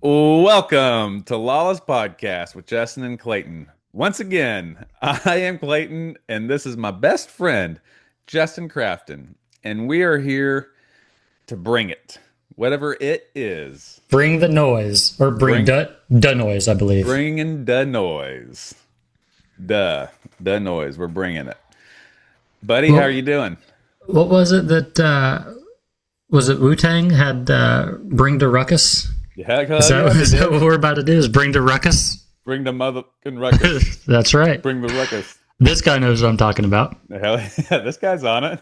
Welcome to Lawless Podcast with Justin and Clayton. Once again, I am Clayton, and this is my best friend, Justin Crafton, and we are here to bring it, whatever it is. Bring the noise, or bring Bring, the noise, I believe. bringing the noise, the noise. We're bringing it, buddy. How are Well, you doing? what was it that was it Wu Tang had bring the ruckus? Yeah, Is that, yeah, they is that did. what we're about to do? Is bring the ruckus? Bring the motherfucking ruckus. That's right. Bring the ruckus. This guy knows what I'm talking about. Hell yeah, this guy's on it.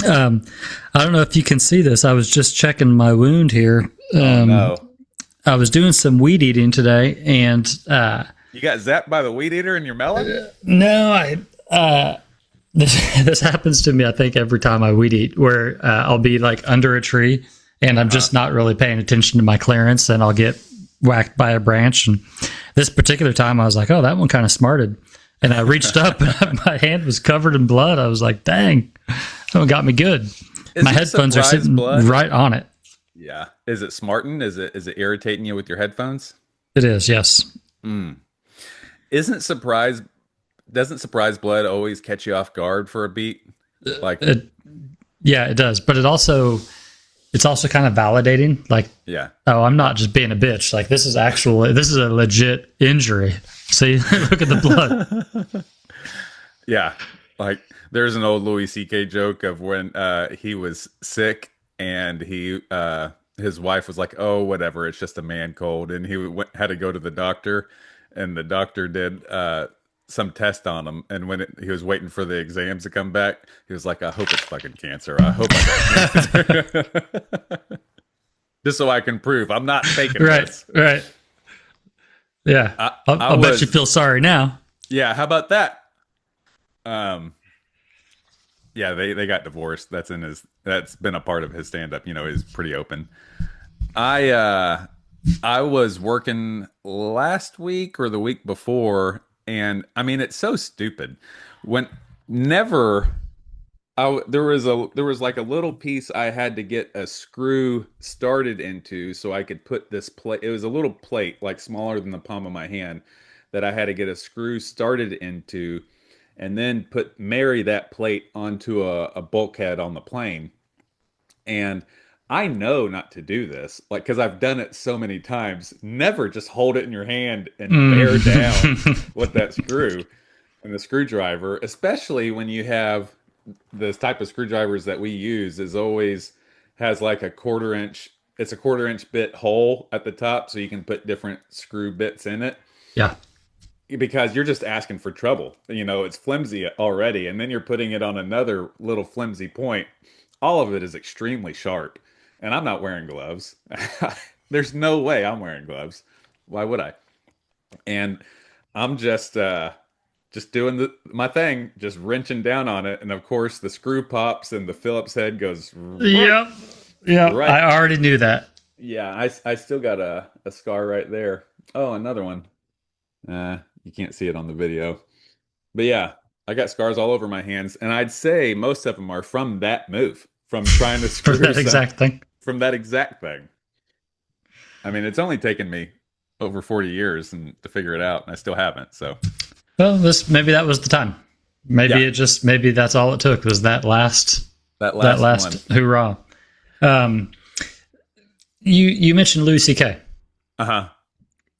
Um, I don't know if you can see this. I was just checking my wound here. No, I was doing some weed eating today, and you got zapped by the weed eater in your melon? no, this happens to me. I think every time I weed eat, where I'll be like under a tree, and I'm just not really paying attention to my clearance, and I'll get whacked by a branch. And this particular time, I was like, "Oh, that one kind of smarted," and I reached up, and my hand was covered in blood. I was like, "Dang, that one got me good." Is My it headphones are surprise sitting blood? right on it. Yeah. Is it smarting? Is it irritating you with your headphones? It is, yes. Isn't surprise doesn't surprise blood always catch you off guard for a beat? Like, It, yeah, it does. But it's also kind of validating. Like, yeah. oh, I'm not just being a bitch. Like, this is a legit injury. See, look at the blood. Yeah. Like there's an old Louis C.K. joke of when he was sick and he his wife was like, "Oh, whatever, it's just a man cold." And had to go to the doctor and the doctor did some test on him, and when he was waiting for the exams to come back, he was like, "I hope it's fucking cancer. I hope I got cancer." Just so I can prove I'm not faking Right, this. right. Yeah. I, I I'll bet you was, feel sorry now. yeah, how about that? Um, yeah, they got divorced. That's been a part of his stand up, he's pretty open. I was working last week or the week before, and I mean it's so stupid. When never there was like a little piece I had to get a screw started into so I could put this plate. It was a little plate like smaller than the palm of my hand that I had to get a screw started into and then marry that plate onto a bulkhead on the plane. And I know not to do this, like, because I've done it so many times. Never just hold it in your hand and bear down Mm. with that screw and the screwdriver, especially when you have this type of screwdrivers that we use is always has like it's a quarter inch bit hole at the top so you can put different screw bits in it Yeah. because you're just asking for trouble. It's flimsy already, and then you're putting it on another little flimsy point. All of it is extremely sharp, and I'm not wearing gloves. There's no way I'm wearing gloves. Why would I? And I'm just doing my thing, just wrenching down on it, and of course the screw pops and the Phillips head goes right. Yep. Yep. Right. I already knew that. Yeah, I still got a scar right there. Oh, another one. You can't see it on the video. But yeah, I got scars all over my hands, and I'd say most of them are from that move, from trying to For screw that exact thing. from that exact thing. I mean, it's only taken me over 40 years to figure it out, and I still haven't. So, Well, maybe that was the time. yeah, Maybe that's all it took was that that last one. last hurrah. Um, you mentioned Louis C.K. Uh-huh.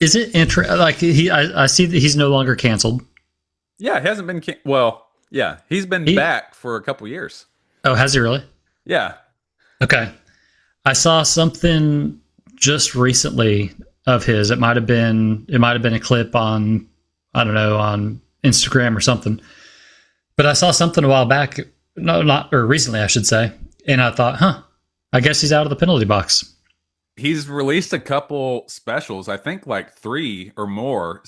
Is it like I see that he's no longer canceled. Yeah, it hasn't been well, yeah, he's been He back for a couple years. Oh, has he really? Yeah. Okay. I saw something just recently of his. It might have been a clip on, I don't know, on Instagram or something. But I saw something a while back, no, not or recently, I should say, and I thought, I guess he's out of the penalty box. He's released a couple specials, I think like 3 or more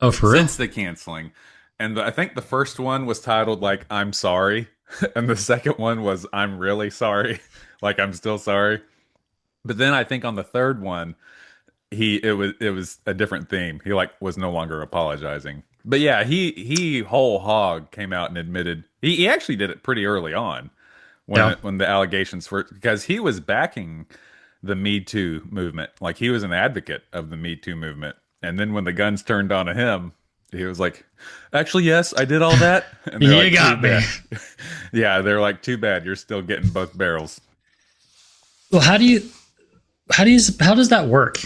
Oh, for real? since the canceling. And I think the first one was titled like "I'm sorry," and the second one was "I'm really sorry," like I'm still sorry. But then I think on the third one, it was a different theme. He like was no longer apologizing. But yeah, he whole hog came out and admitted he actually did it pretty early on Yeah. when the allegations were because he was backing the Me Too movement. Like he was an advocate of the Me Too movement. And then when the guns turned on him, he was like, "Actually, yes, I did all that." And they're You like, "Too got me. bad." Yeah, they're like, "Too bad. You're still getting both barrels." Well, how does that work?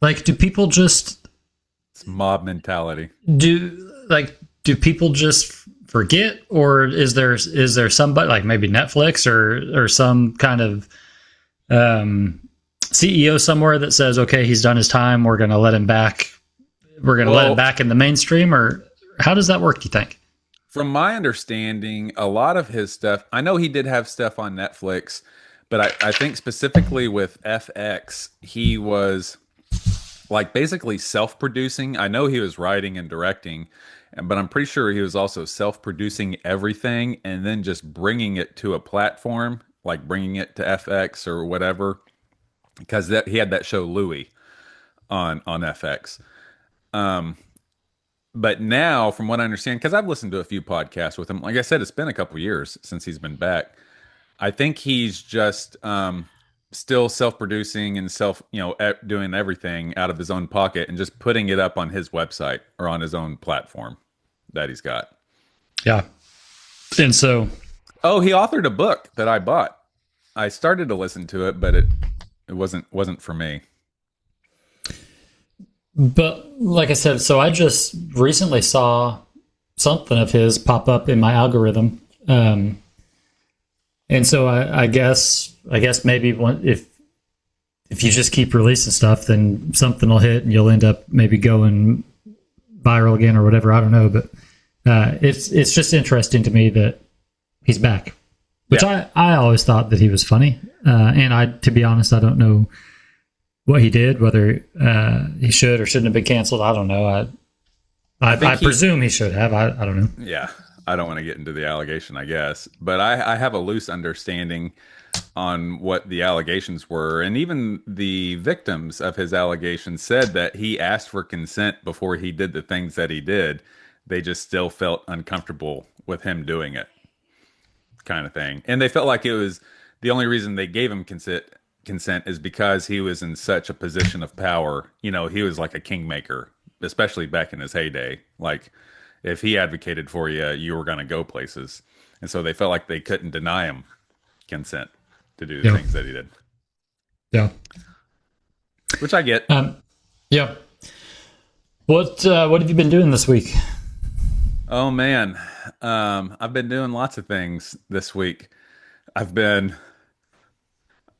Like, do people just It's mob mentality. do people just forget, or is there somebody like maybe Netflix or some kind of CEO somewhere that says, okay, he's done his time, we're going to let him back, let him back in the mainstream, or how does that work, do you think? From my understanding, a lot of his stuff, I know he did have stuff on Netflix, but I think specifically with FX, he was like basically self-producing. I know he was writing and directing, but I'm pretty sure he was also self-producing everything and then just bringing it to a platform, like bringing it to FX or whatever, because that he had that show Louie on FX. But now, from what I understand, because I've listened to a few podcasts with him, like I said, it's been a couple years since he's been back. I think he's just still self-producing and doing everything out of his own pocket and just putting it up on his website or on his own platform that he's got. Yeah. And so, Oh, he authored a book that I bought. I started to listen to it, but it wasn't for me. but like I said, so I just recently saw something of his pop up in my algorithm. And so I guess maybe if you just keep releasing stuff, then something will hit and you'll end up maybe going viral again or whatever. I don't know, but it's just interesting to me that he's back, which Yeah. I always thought that he was funny. And to be honest, I don't know what he did, whether he should or shouldn't have been canceled. I don't know. I presume he should have. I don't know. Yeah, I don't want to get into the allegation, I guess, but I have a loose understanding on what the allegations were. And even the victims of his allegations said that he asked for consent before he did the things that he did. They just still felt uncomfortable with him doing it, kind of thing. And they felt like it was the only reason they gave him consent is because he was in such a position of power. You know, he was like a kingmaker, especially back in his heyday. Like, if he advocated for you, you were going to go places. And so they felt like they couldn't deny him consent to do the things that he did, Yeah. which I get. Yeah. What have you been doing this week? Oh, man. I've been doing lots of things this week. I've been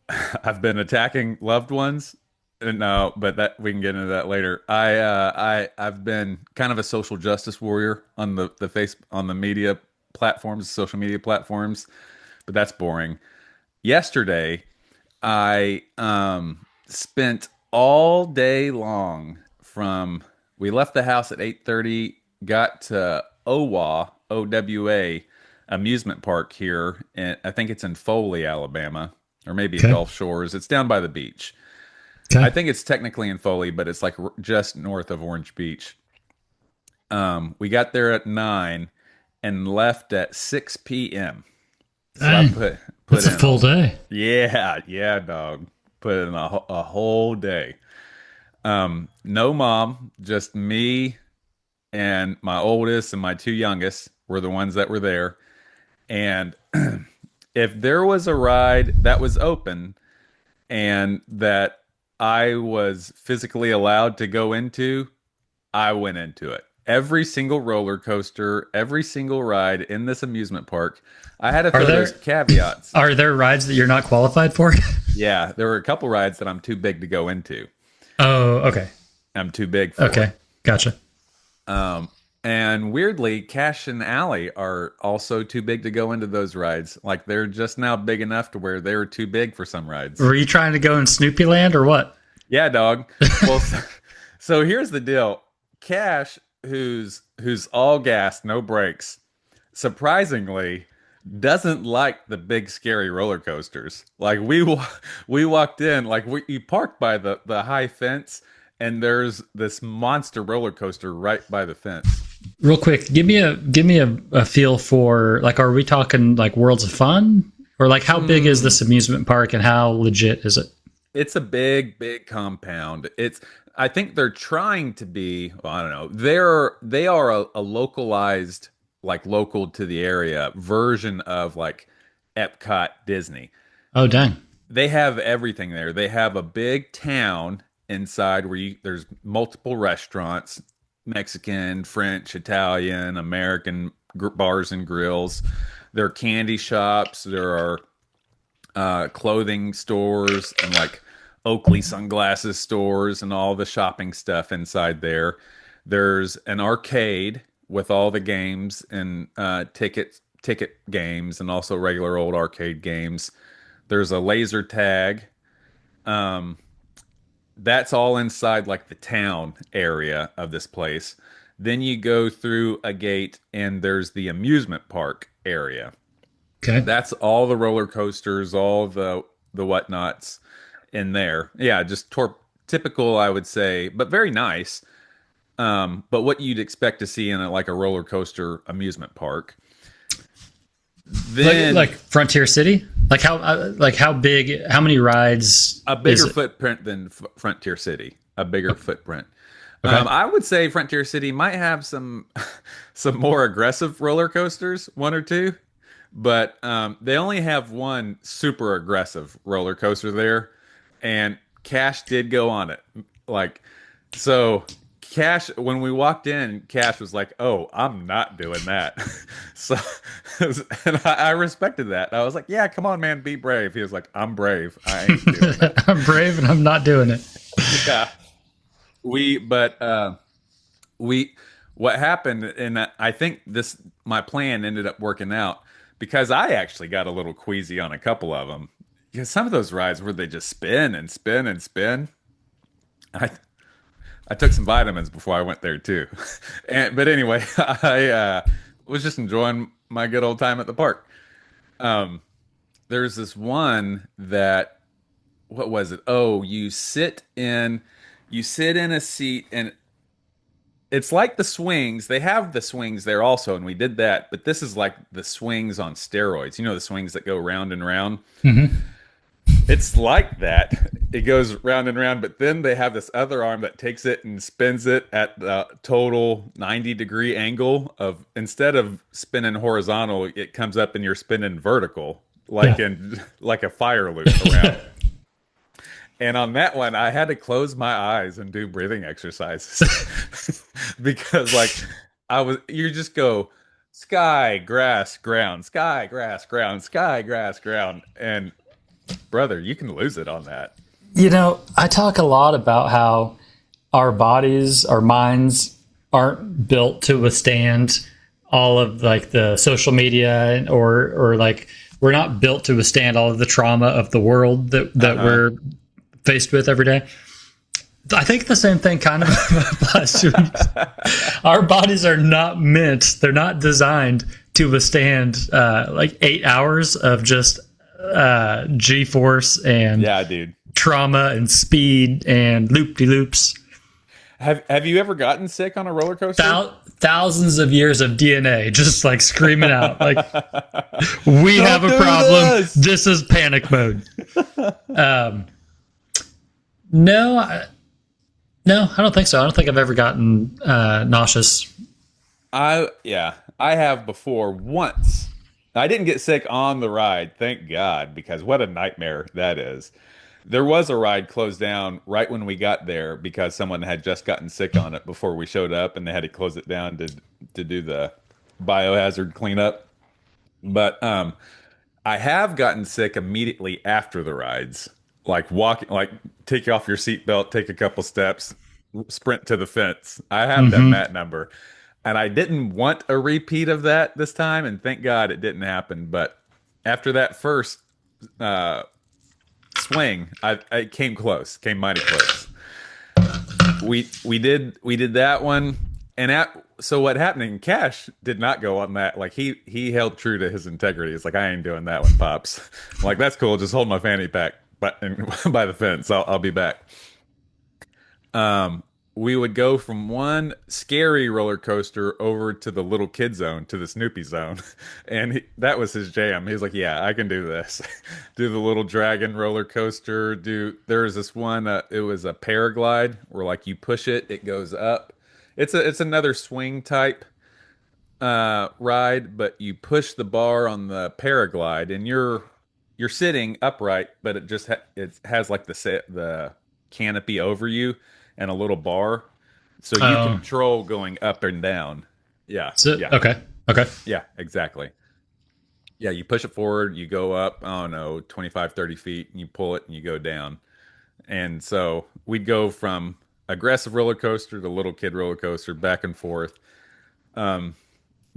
attacking loved ones. No, but that we can get into that later. I've been kind of a social justice warrior on the media platforms, social media platforms, but that's boring. Yesterday, I spent all day long we left the house at 8:30, got to OWA amusement park here, and I think it's in Foley, Alabama, or maybe Okay. Gulf Shores. It's down by the beach. Okay. I think it's technically in Foley, but it's like just north of Orange Beach. We got there at 9 and left at 6 p.m. So I Dang. put That's a in full day. yeah, dog. Put in a whole day. No mom, just me and my oldest and my two youngest were the ones that were there. And if there was a ride that was open and that I was physically allowed to go into, I went into it. Every single roller coaster, every single ride in this amusement park, I had to throw those caveats. Are there rides that you're not qualified for? Yeah, there were a couple rides that I'm too big to go into. Oh, okay. I'm too big for. Okay. Gotcha. And weirdly, Cash and Alley are also too big to go into those rides. Like they're just now big enough to where they're too big for some rides. Were you trying to go in Snoopy Land or what? Yeah, dog. Well, so here's the deal. Cash, who's all gas, no brakes, surprisingly doesn't like the big scary roller coasters. Like we walked in, like we parked by the high fence, and there's this monster roller coaster right by the fence. Real quick, give me a feel for, like, are we talking like Worlds of Fun, or like how big is this amusement park and how legit is it? It's a big compound. It's I think they're trying to be, well, I don't know. They are a localized, like local to the area version of like Epcot Disney. Oh, dang. They have everything there. They have a big town inside where there's multiple restaurants, Mexican, French, Italian, American bars and grills. There are candy shops. There are clothing stores and like Oakley sunglasses stores and all the shopping stuff inside there. There's an arcade with all the games and ticket games and also regular old arcade games. There's a laser tag. Um, that's all inside like the town area of this place. Then you go through a gate and there's the amusement park area. Okay. That's all the roller coasters, all the whatnots in there. Yeah, just typical, I would say, but very nice. But what you'd expect to see in like a roller coaster amusement park. Like Then Frontier City? Like how big, how many rides a is bigger it? footprint than Frontier City, a bigger footprint. Okay. I would say Frontier City might have some some more aggressive roller coasters, one or two, but they only have one super aggressive roller coaster there, and Cash did go on it. Like, so Cash, when we walked in, Cash was like, "Oh, I'm not doing that." So, and I respected that. I was like, "Yeah, come on, man, be brave." He was like, "I'm brave. I ain't doing that." I'm brave and I'm not doing it. Yeah, but we what happened, and I think this my plan ended up working out because I actually got a little queasy on a couple of them. Because some of those rides where they just spin and spin and spin. I I took some vitamins before I went there too. But anyway, I was just enjoying my good old time at the park. Um, there's this one that what was it? Oh, you sit in a seat and it's like the swings. They have the swings there also, and we did that, but this is like the swings on steroids. You know the swings that go round and round? Hmm. It's like that. It goes round and round, but then they have this other arm that takes it and spins it at the total 90-degree angle of instead of spinning horizontal, it comes up and you're spinning vertical, like Yeah. in like a fire loop around. And on that one, I had to close my eyes and do breathing exercises because like you just go sky, grass, ground, sky, grass, ground, sky, grass, ground. And brother, you can lose it on that. You know, I talk a lot about how our bodies, our minds aren't built to withstand all of like the social media or like we're not built to withstand all of the trauma of the world that Uh-huh. we're faced with every day. I think the same thing kind of applies to our bodies are not meant, they're not designed to withstand like 8 hours of just G force and Yeah, dude. trauma and speed and loop de loops. Have you ever gotten sick on a roller coaster? Thousands of years of DNA just like screaming out, like, we have Don't a do problem. this! This is panic mode. Um, no, no, I don't think so. I don't think I've ever gotten nauseous. I have before once. I didn't get sick on the ride, thank God, because what a nightmare that is. There was a ride closed down right when we got there because someone had just gotten sick on it before we showed up and they had to close it down to do the biohazard cleanup. But I have gotten sick immediately after the rides. Like walking, like take off your seatbelt, take a couple steps, sprint to the fence. I have done Hmm. that number. And I didn't want a repeat of that this time, and thank God it didn't happen. But after that first uh, swing, I came close, came mighty close. We did that one, and so what happened? And Cash did not go on that. Like he held true to his integrity. It's like I ain't doing that one, pops. I'm like that's cool. Just hold my fanny pack, but by the fence. I'll be back. Um, we would go from one scary roller coaster over to the little kid zone, to the Snoopy zone. And that was his jam. He was like, yeah, I can do this. Do the little dragon roller coaster. There was this one, it was a paraglide where like you push it, it goes up. It's another swing type ride, but you push the bar on the paraglide and you're sitting upright, but it has like the canopy over you and a little bar, so you Oh, control going up and down. Yeah, so yeah, okay, okay. yeah, exactly. Yeah, you push it forward, you go up, I don't know, 25, 30 feet, and you pull it and you go down. And so we'd go from aggressive roller coaster to little kid roller coaster, back and forth.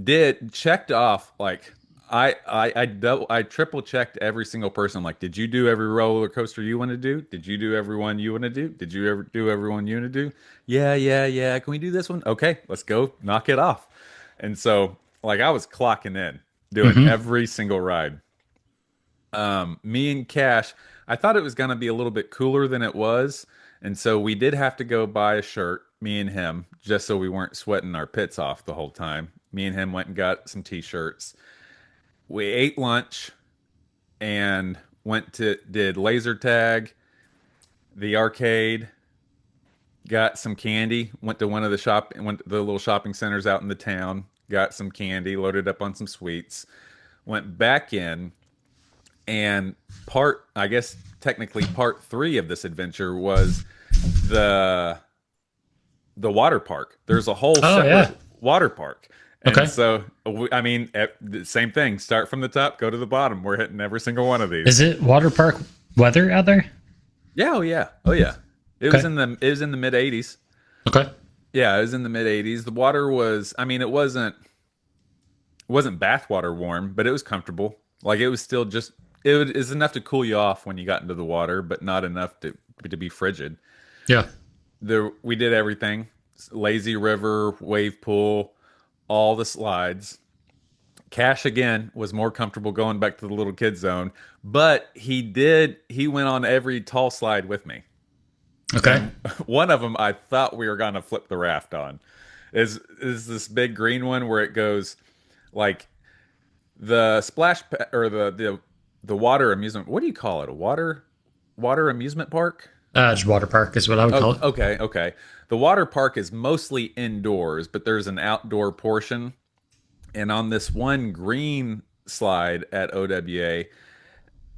Did checked off like I triple checked every single person. Like, did you do every roller coaster you want to do? Did you do everyone you want to do? Did you ever do everyone you want to do? Yeah, yeah, yeah. Can we do this one? Okay, let's go knock it off. And so like I was clocking in, doing Hmm. every single ride. Me and Cash, I thought it was gonna be a little bit cooler than it was, and so we did have to go buy a shirt, me and him, just so we weren't sweating our pits off the whole time. Me and him went and got some t-shirts. We ate lunch and went to did laser tag, the arcade, got some candy, went to the little shopping centers out in the town, got some candy, loaded up on some sweets, went back in, and I guess technically part 3 of this adventure was the the water park. There's a whole Oh yeah. separate water park. And Okay. so, I mean, the same thing. Start from the top, go to the bottom. We're hitting every single one of these. Is it water park weather out there? Yeah, oh yeah, oh yeah. Okay. It was in the mid 80s. Okay. Yeah, it was in the mid 80s. The water was, I mean, it wasn't bathwater warm, but it was comfortable. Like it was still just it was enough to cool you off when you got into the water, but not enough to be frigid. Yeah. We did everything: lazy river, wave pool, all the slides. Cash again was more comfortable going back to the little kid zone, but he went on every tall slide with me. Okay. And one of them I thought we were gonna flip the raft on. Is this big green one where it goes like or the water amusement. What do you call it? A water amusement park? Just water park is what I would Oh, call it. okay, okay. The water park is mostly indoors, but there's an outdoor portion. And on this one green slide at OWA,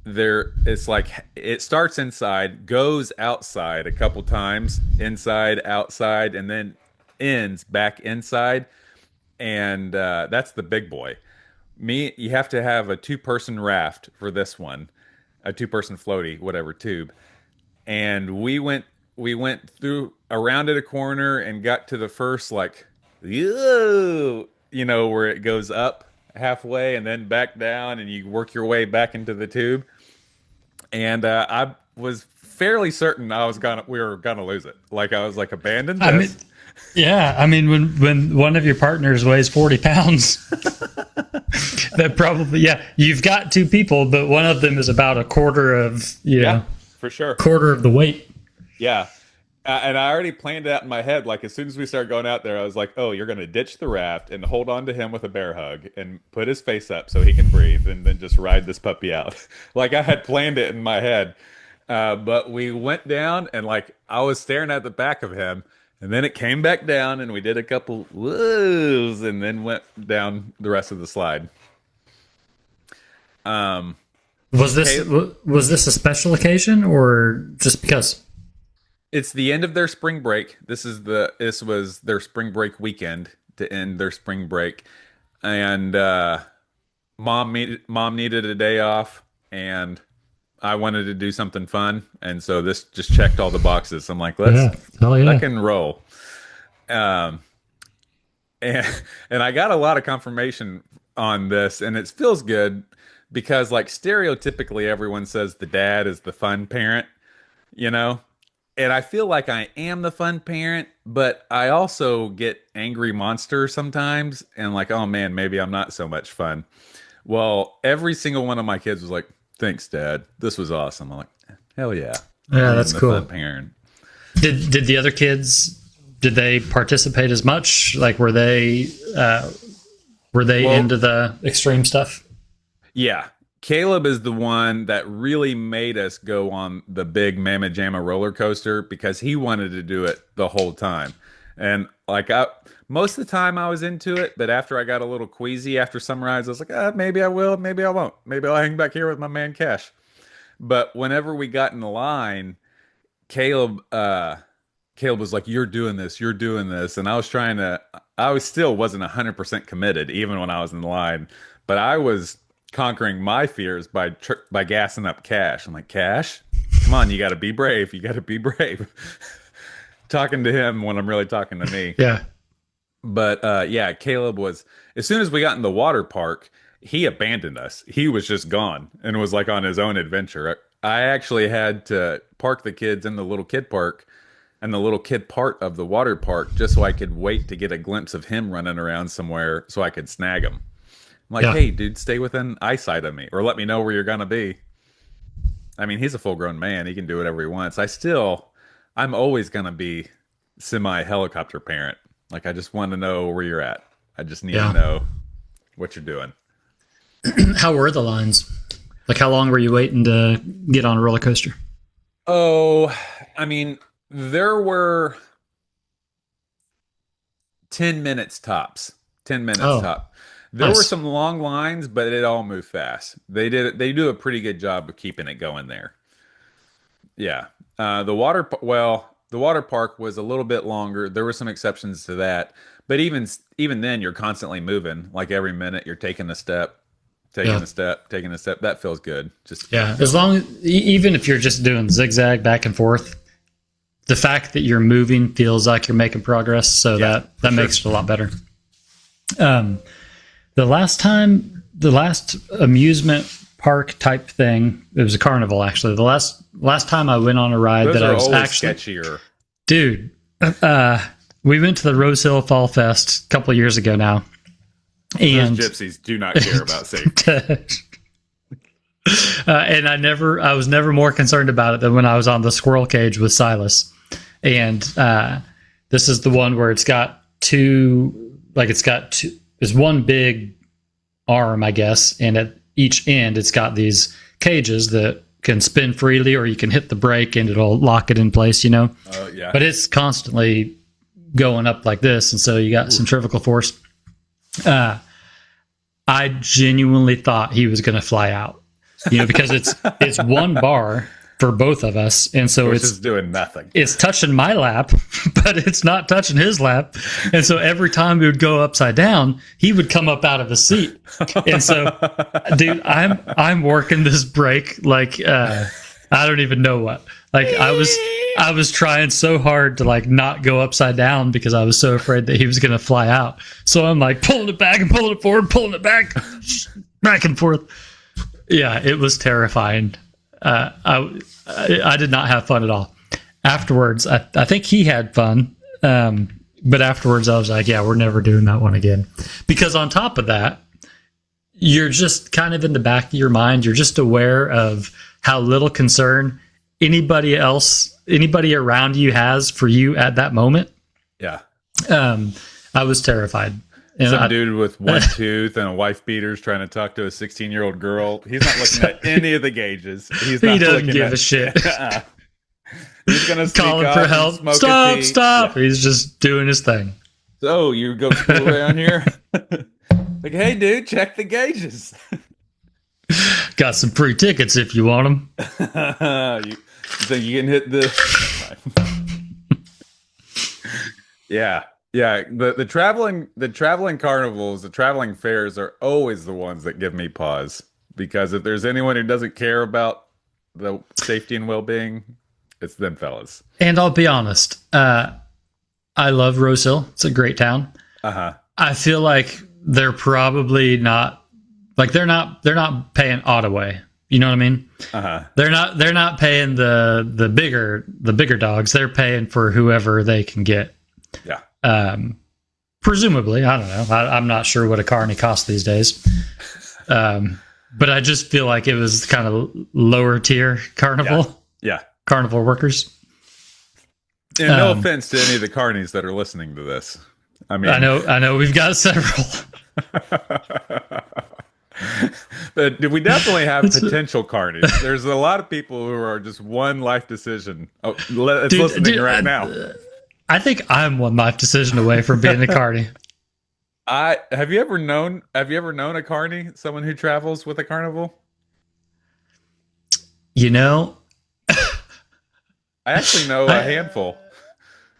it's like it starts inside, goes outside a couple times, inside, outside, and then ends back inside. And that's the big boy. You have to have a two-person raft for this one, a two-person floaty, whatever tube. And we went through around at a corner and got to the first like, where it goes up halfway and then back down, and you work your way back into the tube. And I was fairly certain we were gonna lose it. Like I was like, abandon I mean, this. yeah. I mean, when one of your partners weighs 40 pounds, that probably yeah. You've got two people, but one of them is about a quarter of Yeah, for sure. quarter of the weight. Yeah. And I already planned it out in my head. Like, as soon as we started going out there, I was like, oh, you're going to ditch the raft and hold on to him with a bear hug and put his face up so he can breathe and then just ride this puppy out. Like, I had planned it in my head. But we went down and, like, I was staring at the back of him. And then it came back down and we did a couple whoos and then went down the rest of the slide. Um, Was this Kay- was this a special occasion or just because? It's the end of their spring break. This was their spring break weekend to end their spring break, and mom needed a day off, and I wanted to do something fun, and so this just checked all the boxes. I'm like, let's Yeah, hell I yeah. can roll. Um, and and I got a lot of confirmation on this, and it feels good because like stereotypically everyone says the dad is the fun parent, you know? And I feel like I am the fun parent, but I also get angry monster sometimes and like, oh man, maybe I'm not so much fun. Well, every single one of my kids was like, thanks, Dad. This was awesome. I'm like, hell yeah. Yeah, I that's am the fun cool. parent. Did the other kids did they participate as much? Like, were they into the extreme stuff? Yeah. Caleb is the one that really made us go on the big Mamma Jamma roller coaster because he wanted to do it the whole time. And like most of the time I was into it, but after I got a little queasy after some rides, I was like, maybe I will, maybe I won't. Maybe I'll hang back here with my man Cash. But whenever we got in the line, Caleb Caleb was like, you're doing this. And I was still wasn't 100% committed, even when I was in the line. But I was conquering my fears by gassing up Cash. I'm like, Cash, come on, you got to be brave. You got to be brave. Talking to him when I'm really talking to me. Yeah. But yeah, Caleb was, as soon as we got in the water park, he abandoned us. He was just gone and was like on his own adventure. I actually had to park the kids in the little kid park and the little kid part of the water park just so I could wait to get a glimpse of him running around somewhere so I could snag him. I'm like, hey, dude, stay within eyesight of me or let me know where you're going to be. I mean, he's a full grown man. He can do whatever he wants. I'm always going to be semi helicopter parent. Like, I just want to know where you're at. I just need to know what you're doing. How were the lines? Like, how long were you waiting to get on a roller coaster? Oh, I mean, there were 10 minutes tops. 10 minutes top. There were some long lines, but it all moved fast. They do a pretty good job of keeping it going there. Yeah. The water park was a little bit longer. There were some exceptions to that, but even then, you're constantly moving. Like every minute, you're taking a step, taking a step. That feels good. As long as, even if you're just doing zigzag back and forth, the fact that you're moving feels like you're making progress. So that makes it a lot better. The last amusement park type thing, it was a carnival actually. The last time I went on a ride Those that I was always actually sketchier. Dude, we went to the Rose Hill Fall Fest a couple of years ago now. And those gypsies do not care about safety. And I was never more concerned about it than when I was on the squirrel cage with Silas. And this is the one where it's one big arm, I guess, and at each end it's got these cages that can spin freely, or you can hit the brake and it'll lock it in place, Oh, yeah. But it's constantly going up like this, and so you got centrifugal force. I genuinely thought he was going to fly out, because it's one bar for both of us, and so it's doing nothing. It's touching my lap, but it's not touching his lap, and so every time we would go upside down, he would come up out of his seat, and so, dude, I'm working this brake like I don't even know what. Like I was trying so hard to like not go upside down because I was so afraid that he was going to fly out. So I'm like pulling it back and pulling it forward, pulling it back and forth. Yeah, it was terrifying. I did not have fun at all. Afterwards, I think he had fun. But afterwards I was like, yeah, we're never doing that one again. Because on top of that, you're just kind of in the back of your mind. You're just aware of how little concern anybody around you has for you at that moment. Yeah. I was terrified. And some dude with one tooth and a wife beater's trying to talk to a 16-year-old girl. He's not looking at any of the gauges. He doesn't give a shit. He's going to calling for help. Stop. Yeah. He's just doing his thing. So you go to school around here? Like, hey, dude, check the gauges. Got some free tickets if you want them. So you can hit the... Yeah. Yeah, the traveling carnivals, the traveling fairs are always the ones that give me pause, because if there's anyone who doesn't care about the safety and well-being, it's them fellas. And I'll be honest, I love Rose Hill. It's a great town. I feel like they're probably not, like they're not paying Ottaway. You know what I mean? They're not paying the bigger dogs. They're paying for whoever they can get. Yeah. Presumably, I don't know. I'm not sure what a carny costs these days. But I just feel like it was kind of lower tier carnival. Yeah. Carnival workers. And no offense to any of the carnies that are listening to this. I I mean, know, we've got several. but we definitely have potential carnies. There's a lot of people who are just one life decision. Oh, it's listening right now. I think I'm one life decision away from being a carny. I have you ever known a carny, someone who travels with a carnival? You know, I actually know a handful.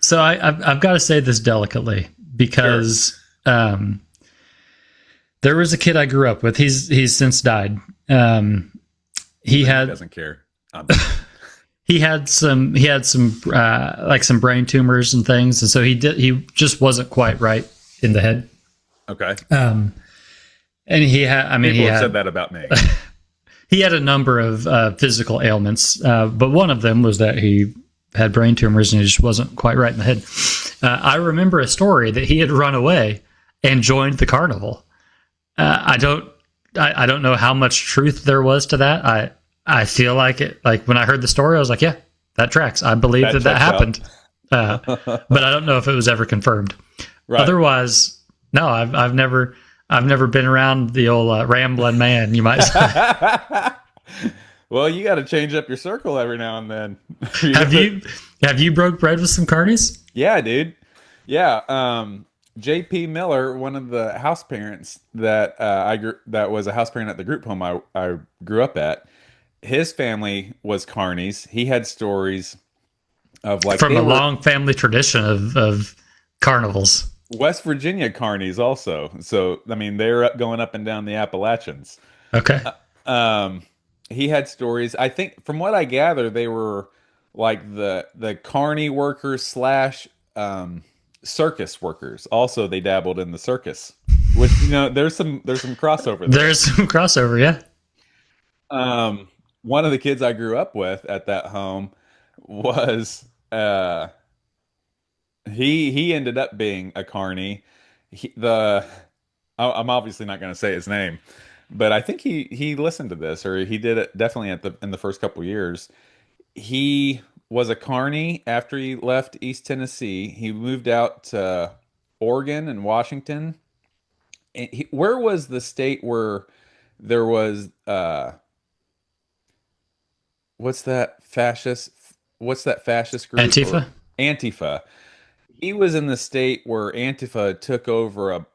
So I've got to say this delicately because there was a kid I grew up with. He's since died. He doesn't care. He had some like some brain tumors and things, and so he just wasn't quite right in the head. Okay. And he had, I mean, People he have had, said that about me. He had a number of physical ailments, but one of them was that he had brain tumors and he just wasn't quite right in the head. I remember a story that he had run away and joined the carnival. I don't know how much truth there was to that. I feel like it. Like when I heard the story, I was like, yeah, that tracks. I believe that happened. But I don't know if it was ever confirmed. Right. Otherwise, no, I've never been around the old rambling man, you might say. Well, you got to change up your circle every now and then. Have you broke bread with some carnies? Yeah, dude. Yeah. J.P. Miller, one of the house parents that that was a house parent at the group home I grew up at. His family was carnies. He had stories of like from a long family tradition of carnivals. West Virginia carnies also. So I mean, they're going up and down the Appalachians. Okay. He had stories. I think from what I gather, they were like the carny workers slash circus workers. Also, they dabbled in the circus, which there's some crossover there. There's some crossover, yeah. One of the kids I grew up with at that home was he ended up being a carny. I'm obviously not going to say his name, but I think he listened to this, or he did it definitely in the first couple years. He was a carny after he left East Tennessee. He moved out to Oregon and Washington. And where was the state where there was what's that fascist group? Antifa. Antifa. He was in the state where Antifa took over a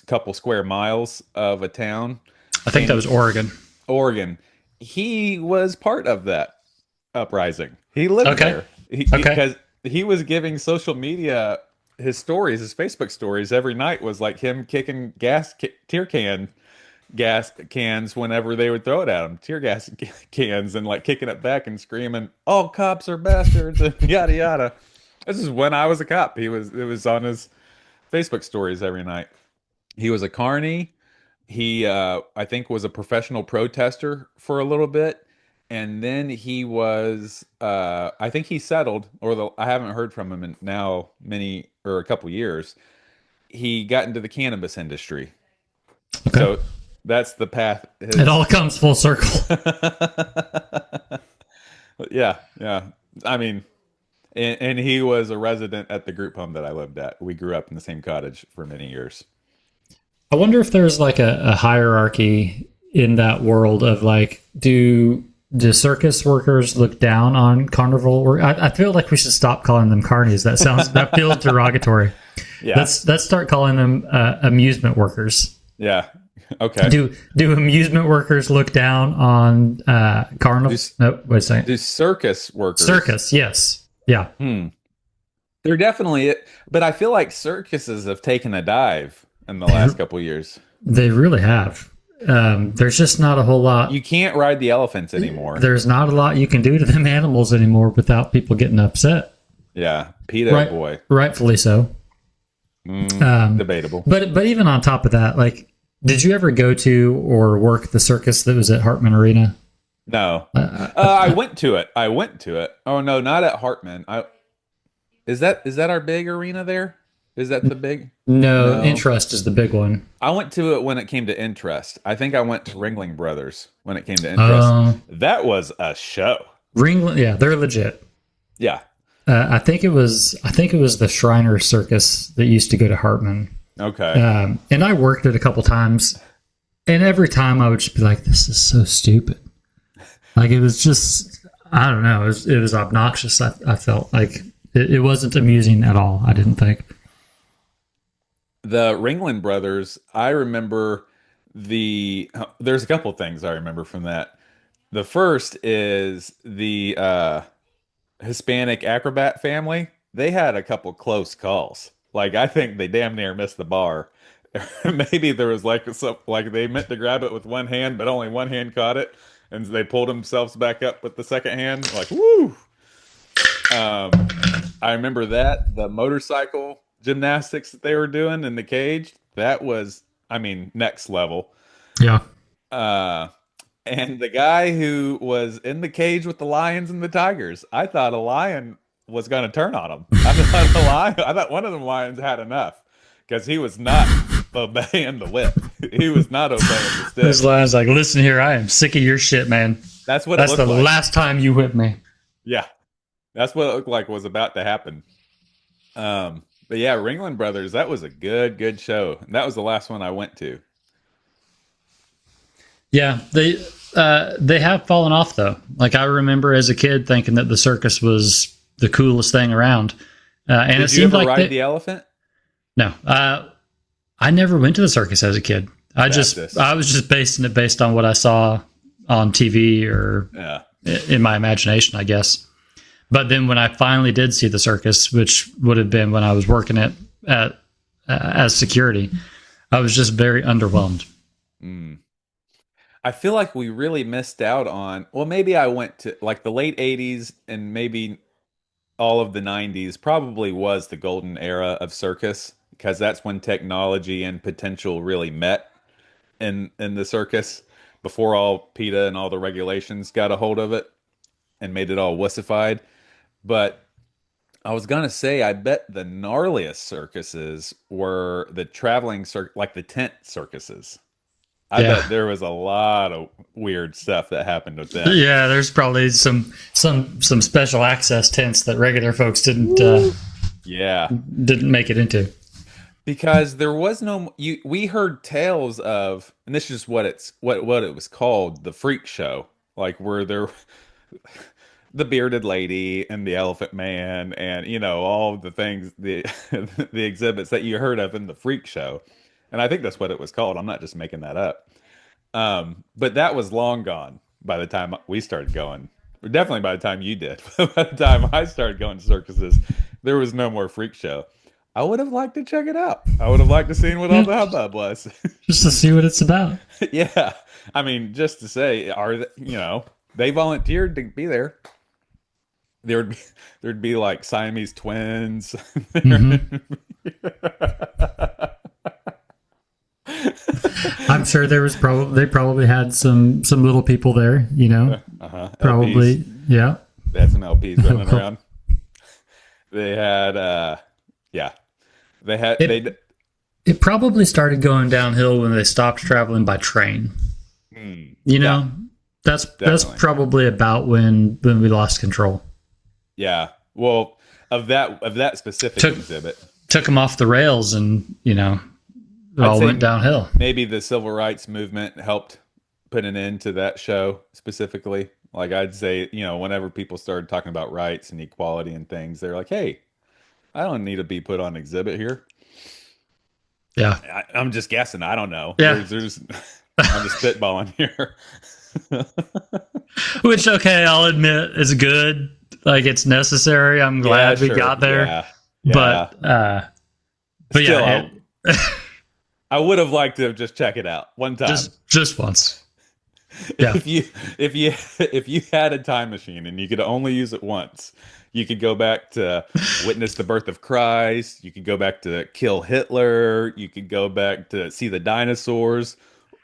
couple square miles of a town. I think that was Oregon. Oregon. He was part of that uprising. He lived there. Because he was giving social media his stories, his Facebook stories every night was like him kicking tear gas cans whenever they would throw it at him, tear gas cans, and like kicking it back and screaming, "All cops are bastards," and yada yada. This is when I was a cop. It was on his Facebook stories every night. He was a carny. He I think was a professional protester for a little bit, and then he was I think he settled, I haven't heard from him in now a couple years. He got into the cannabis industry. Okay. So that's the path. It all comes full circle. Yeah. I mean, and he was a resident at the group home that I lived at. We grew up in the same cottage for many years. I wonder if there's like a hierarchy in that world of like, do circus workers look down on carnival work? I feel like we should stop calling them carnies. That feels derogatory. Yeah. Let's start calling them amusement workers. Yeah. Okay. Do amusement workers look down on carnival? No, wait a second. Do circus workers? Circus, yes. Yeah. They're definitely it, but I feel like circuses have taken a dive in the last couple of years. They really have. There's just not a whole lot. You can't ride the elephants anymore. There's not a lot you can do to them animals anymore without people getting upset. Yeah, PETA boy. Rightfully so. Debatable. But even on top of that, like, did you ever go to or work the circus that was at Hartman Arena? No. I went to it. Oh no, not at Hartman. Is that our big arena there? Is that the big? No, Interest is the big one. I went to it when it came to Interest. I think I went to Ringling Brothers when it came to Interest. That was a show. Ringling, yeah, they're legit. Yeah. I think it was the Shriner Circus that used to go to Hartman. Okay. And I worked it a couple times, and every time I would just be like, "This is so stupid." Like it was just, I don't know, it was obnoxious. I felt like it wasn't amusing at all. I didn't think. The Ringling Brothers, I remember there's a couple things I remember from that. The first is the Hispanic acrobat family. They had a couple close calls. Like I think they damn near missed the bar. Maybe there was like they meant to grab it with one hand, but only one hand caught it, and they pulled themselves back up with the second hand. Like woo! Um, I remember that the motorcycle gymnastics that they were doing in the cage. That was, I mean, next level. Yeah. Uh, and the guy who was in the cage with the lions and the tigers, I thought a lion was going to turn on him. I thought one of the lions had enough because he was not obeying the whip. He was not obeying the stick. This lion's like, "Listen here, I am sick of your shit, man. That's the like. last time you whip me." Yeah, that's what it looked like was about to happen. But yeah, Ringling Brothers, that was a good show. And that was the last one I went to. Yeah, they have fallen off though. Like I remember as a kid thinking that the circus was the coolest thing around, and Did it you seemed ever like ride the elephant? no. I never went to the circus as a kid. I was just basing it based on what I saw on TV or in my imagination, I guess. But then when I finally did see the circus, which would have been when I was working at as security, I was just very underwhelmed. Mm. I feel like we really missed out on, well, maybe I went to like the late 80s and maybe all of the 90s probably was the golden era of circus because that's when technology and potential really met in the circus before all PETA and all the regulations got a hold of it and made it all wussified. But I was gonna say, I bet the gnarliest circuses were the like the tent circuses. I Yeah. bet there was a lot of weird stuff that happened with them. Yeah, there's probably some special access tents that regular folks Yeah, didn't make it into. because there was we heard tales of, and this is what it was called, the freak show, like where there the bearded lady and the elephant man and all the things the exhibits that you heard of in the freak show, and I think that's what it was called. I'm not just making that up. But that was long gone by the time we started going. Definitely by the time you did. By the time I started going to circuses, there was no more freak show. I would have liked to check it out. I would have liked to see what all the hubbub was. Just to see what it's about. Yeah, I mean, just to say, they volunteered to be there. There'd be like Siamese twins. Mm-hmm. I'm sure they probably had some little people there, probably. LPs. Yeah. They had some LPs running around. They had it probably started going downhill when they stopped traveling by train. Yeah, that's probably about when we lost control. Yeah. Well, of that specific exhibit, took them off the rails, and it all went downhill. Maybe the civil rights movement helped put an end to that show specifically. Like I'd say, whenever people started talking about rights and equality and things, they're like, "Hey, I don't need to be put on exhibit here." Yeah, I'm just guessing. I don't know. Yeah, I'm just spitballing here. Which, okay, I'll admit is good. Like it's necessary. I'm glad we got there. Yeah. But Still, yeah, I would have liked to just check it out one time. Just once. Yeah. If you had a time machine and you could only use it once, you could go back to witness the birth of Christ. You could go back to kill Hitler. You could go back to see the dinosaurs,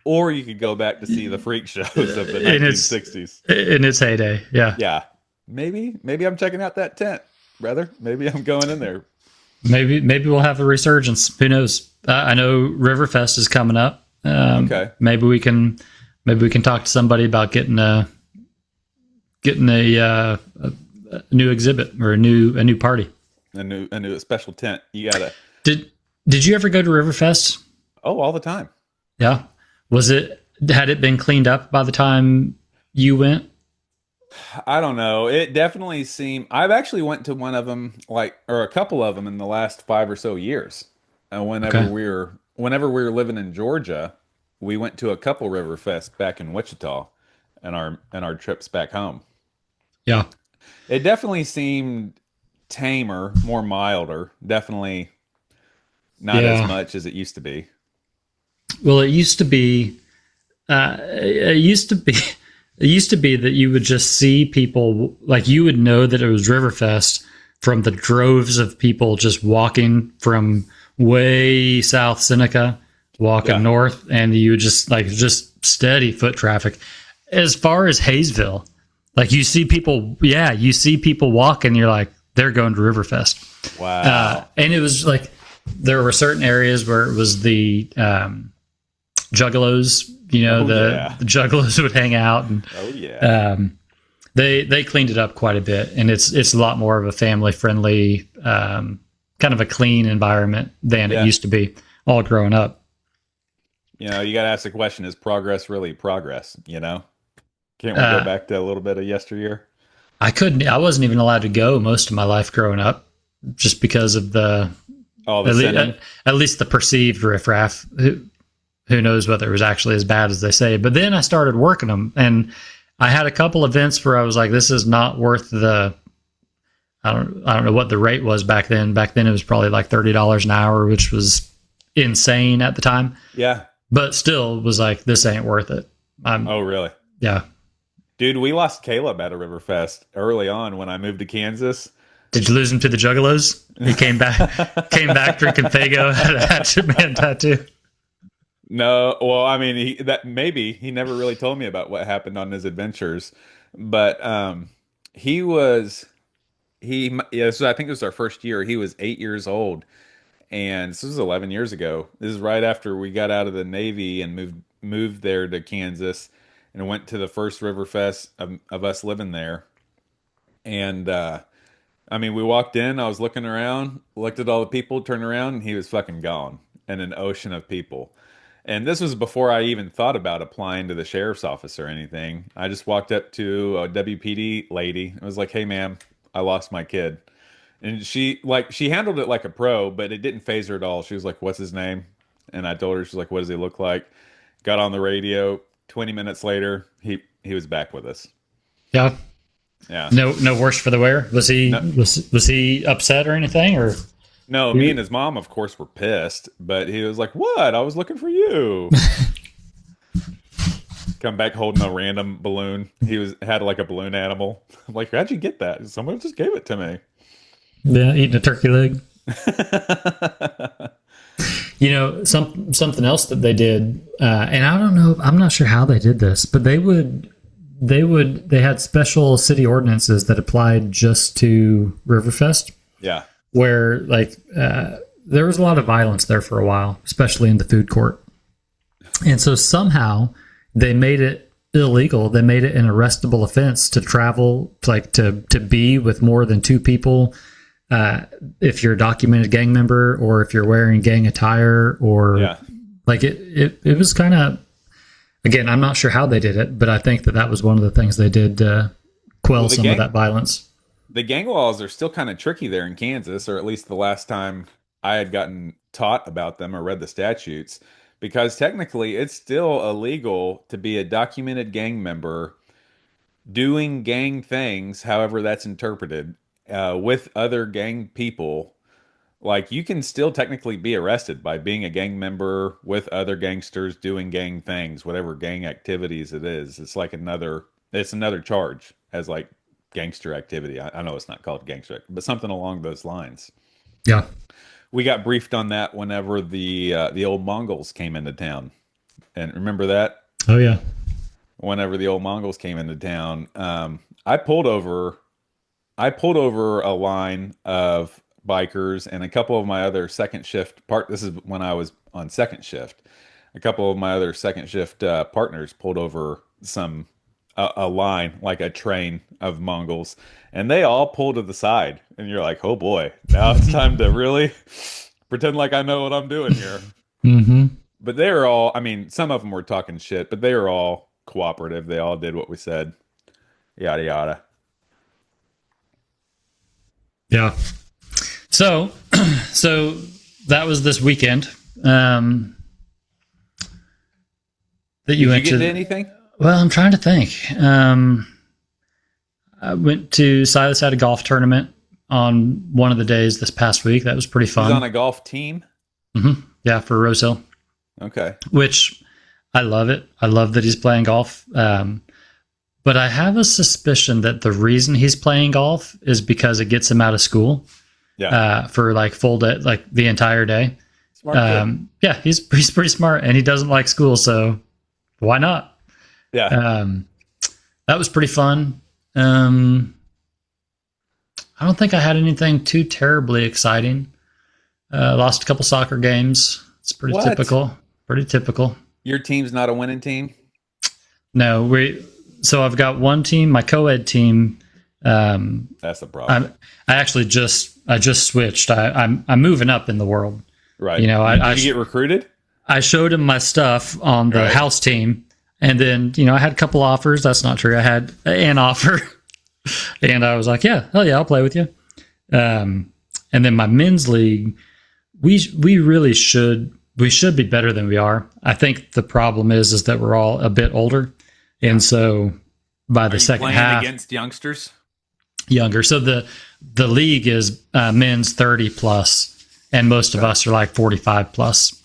or you could go back to see the freak shows of the 1960s in its heyday. Yeah. Yeah. Maybe I'm checking out that tent, brother. Maybe I'm going in there. Maybe we'll have a resurgence. Who knows? I know Riverfest is coming up. Okay. Maybe we can talk to somebody about getting a a new exhibit or a new party. A new special tent. You gotta. Did you ever go to Riverfest? Oh, all the time. Yeah. Was it had it been cleaned up by the time you went? I don't know. It definitely seemed. I've actually went to one of them, like, or a couple of them in the last 5 or so years. Okay. Whenever we were living in Georgia, we went to a couple River Fest back in Wichita, and our trips back home. Yeah. It definitely seemed tamer, more milder. Definitely not as Yeah. much as it used to be. Well, it used to be. It used to be. It used to be that you would just see people, like you would know that it was Riverfest from the droves of people just walking from way south Seneca, walking Yeah. north, and you would just steady foot traffic. As far as Hayesville, like you see people walking, you're like, they're going to Riverfest. Wow. And it was like there were certain areas where it was the juggalos, Oh the, yeah. the juggalos would hang out, and Oh yeah. they cleaned it up quite a bit, and it's a lot more of a family friendly, kind of a clean environment than it Yeah. used to be all growing up. You got to ask the question: is progress really progress? Can't we go Uh, back to a little bit of yesteryear? I wasn't even allowed to go most of my life growing up, just because of the Oh, the at, le- sinning. at least the perceived riffraff. Who knows whether it was actually as bad as they say? But then I started working them, and I had a couple events where I was like, "This is not worth the." I don't know what the rate was back then. Back then, it was probably like $30 an hour, which was insane at the time. Yeah. But still, was like, this ain't worth it. Oh, really? Yeah. Dude, we lost Caleb at a Riverfest early on when I moved to Kansas. Did you lose him to the Juggalos? He came back, came back drinking Fago, had a Hatchet Man tattoo. No, well, I mean, he never really told me about what happened on his adventures, but he was yeah. So I think it was our first year. He was 8 years old, and this was 11 years ago. This is right after we got out of the Navy and moved there to Kansas, and went to the first Riverfest of us living there. And I mean, we walked in. I was looking around, looked at all the people, turned around, and he was fucking gone in an ocean of people. And this was before I even thought about applying to the sheriff's office or anything. I just walked up to a WPD lady. I was like, "Hey, ma'am, I lost my kid." And she handled it like a pro, but it didn't phase her at all. She was like, "What's his name?" And I told her, she's like, "What does he look like?" Got on the radio. 20 minutes later, he was back with us. Yeah. Yeah. No worse for the wear. Was he No, was he upset or anything? Or no, me and his mom, of course, were pissed, but he was like, "What? I was looking for you." Come back holding a random balloon. He had like a balloon animal. I'm like, "How'd you get that?" Someone just gave it to me. yeah, eating a turkey leg. Something else that they did, and I don't know. I'm not sure how they did this, but they had special city ordinances that applied just to Riverfest, Yeah. where there was a lot of violence there for a while, especially in the food court. And so somehow they made it illegal. They made it an arrestable offense to travel, to be with more than two people. If you're a documented gang member, or if you're wearing gang attire, or Yeah. it was kind of, again, I'm not sure how they did it, but I think that was one of the things they did to quell Well, some of that violence. the gang laws are still kind of tricky there in Kansas, or at least the last time I had gotten taught about them or read the statutes, because technically it's still illegal to be a documented gang member doing gang things, however that's interpreted, with other gang people. Like, you can still technically be arrested by being a gang member with other gangsters doing gang things, whatever gang activities it is. It's another charge as like gangster activity. I know it's not called gangster, but something along those lines. Yeah. We got briefed on that whenever the old Mongols came into town. And remember that? Oh yeah. Whenever the old Mongols came into town, I pulled over a line of bikers, and a couple of my other second shift this is when I was on second shift. A couple of my other second shift partners pulled over some a line, like a train of Mongols, and they all pull to the side, and you're like, oh boy, now it's time to really pretend like I know what I'm doing here. Mm-hmm. But they were all, I mean, some of them were talking shit, but they were all cooperative. They all did what we said. Yada yada. Yeah. So, so that was this weekend. That you Did you went get to to anything? Well, I'm trying to think. I went to Silas had a golf tournament on one of the days this past week. That was pretty He's fun. on a golf team. Yeah, for Rose Hill, Okay. which I love it. I love that he's playing golf. But I have a suspicion that the reason he's playing golf is because it gets him out of school Yeah. for like full day, like the entire day. Smart kid. Yeah, he's pretty smart, and he doesn't like school, so why not? Yeah. That was pretty fun. I don't think I had anything too terribly exciting. Lost a couple soccer games. It's pretty What? typical. Pretty typical. Your team's not a winning team? No, so I've got one team, my co-ed team. That's the problem. I just switched. I'm moving up in the world. Right. You know, Did you get recruited? I showed him my stuff on the house team, and then I had a couple offers. That's not true. I had an offer, and I was like, "Yeah, hell yeah, I'll play with you." And then my men's league, we really should be better than we are. I think the problem is that we're all a bit older, and so by the second Playing half, against youngsters? younger. So the league is men's 30 plus, and most of us are like 45 plus.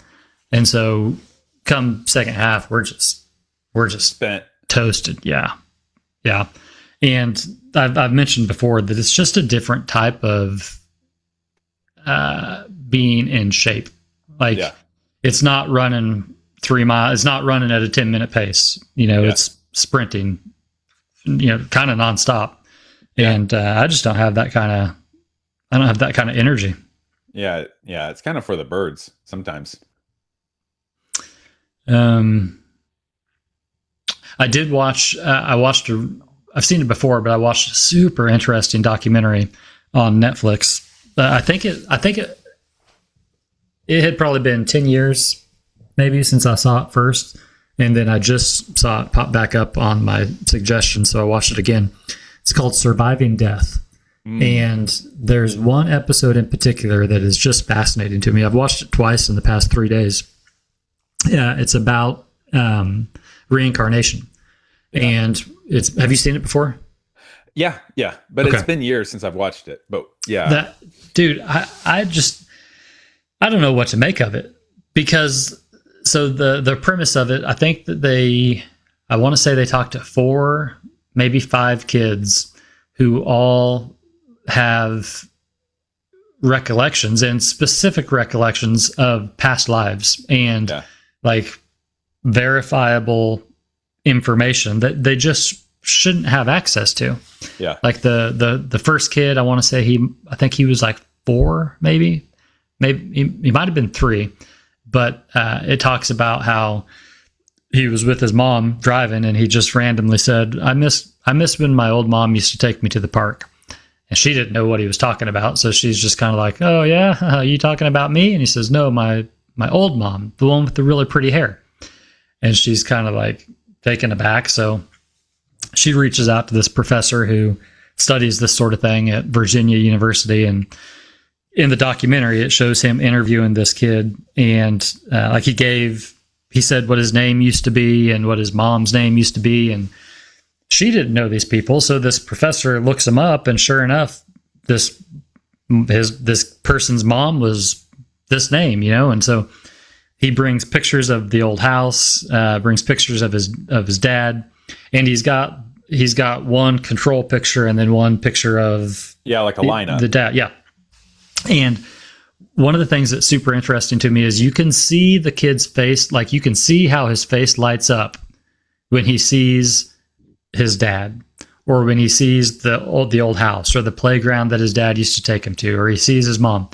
And so come second half, we're just Spent. toasted. Yeah. Yeah. And I've mentioned before that it's just a different type of being in shape. Like it's not running 3 miles. It's not running at a 10-minute pace. It's sprinting, kind of nonstop. Yeah. And I just don't have that kind of energy. Yeah. Yeah. It's kind of for the birds sometimes. I did watch. I've seen it before, but I watched a super interesting documentary on Netflix. I think it had probably been 10 years, maybe, since I saw it first, and then I just saw it pop back up on my suggestion, so I watched it again. It's called Surviving Death. And there's one episode in particular that is just fascinating to me. I've watched it twice in the past 3 days. Yeah, it's about reincarnation. Yeah. And have you seen it before? Yeah, but It's been years since I've watched it. But yeah, dude, I don't know what to make of it, because so the premise of it, I think that I want to say they talked to 4, maybe 5 kids who all have recollections, and specific recollections of past lives, and like verifiable information that they just shouldn't have access to. Yeah. Like the first kid, I want to say I think he was like 4, maybe he might have been 3, but it talks about how he was with his mom driving, and he just randomly said, I miss when my old mom used to take me to the park. And she didn't know what he was talking about, so she's just kind of like, oh yeah, are you talking about me? And he says, no, my old mom, the one with the really pretty hair. And she's kind of like taken aback. So she reaches out to this professor who studies this sort of thing at Virginia University. And in the documentary, it shows him interviewing this kid. And he said what his name used to be and what his mom's name used to be. And she didn't know these people. So this professor looks him up, and sure enough, this person's mom was this name, and so he brings pictures of the old house, brings pictures of his dad, and he's got one control picture and then one picture of like a lineup. The dad, yeah. And one of the things that's super interesting to me is you can see the kid's face, like you can see how his face lights up when he sees his dad, or when he sees the old house, or the playground that his dad used to take him to, or he sees his mom.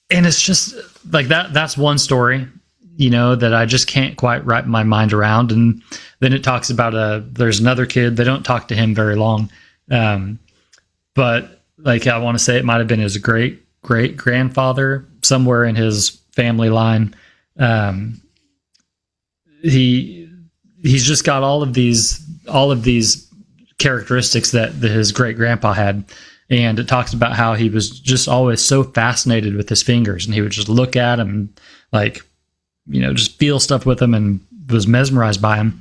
And it's just like that's one story. that I just can't quite wrap my mind around. And then it talks about there's another kid. They don't talk to him very long. But like, I want to say it might have been his great grandfather somewhere in his family line. He's just got all of these characteristics that his great grandpa had. And it talks about how he was just always so fascinated with his fingers, and he would just look at them, like, just feel stuff with them, and was mesmerized by them.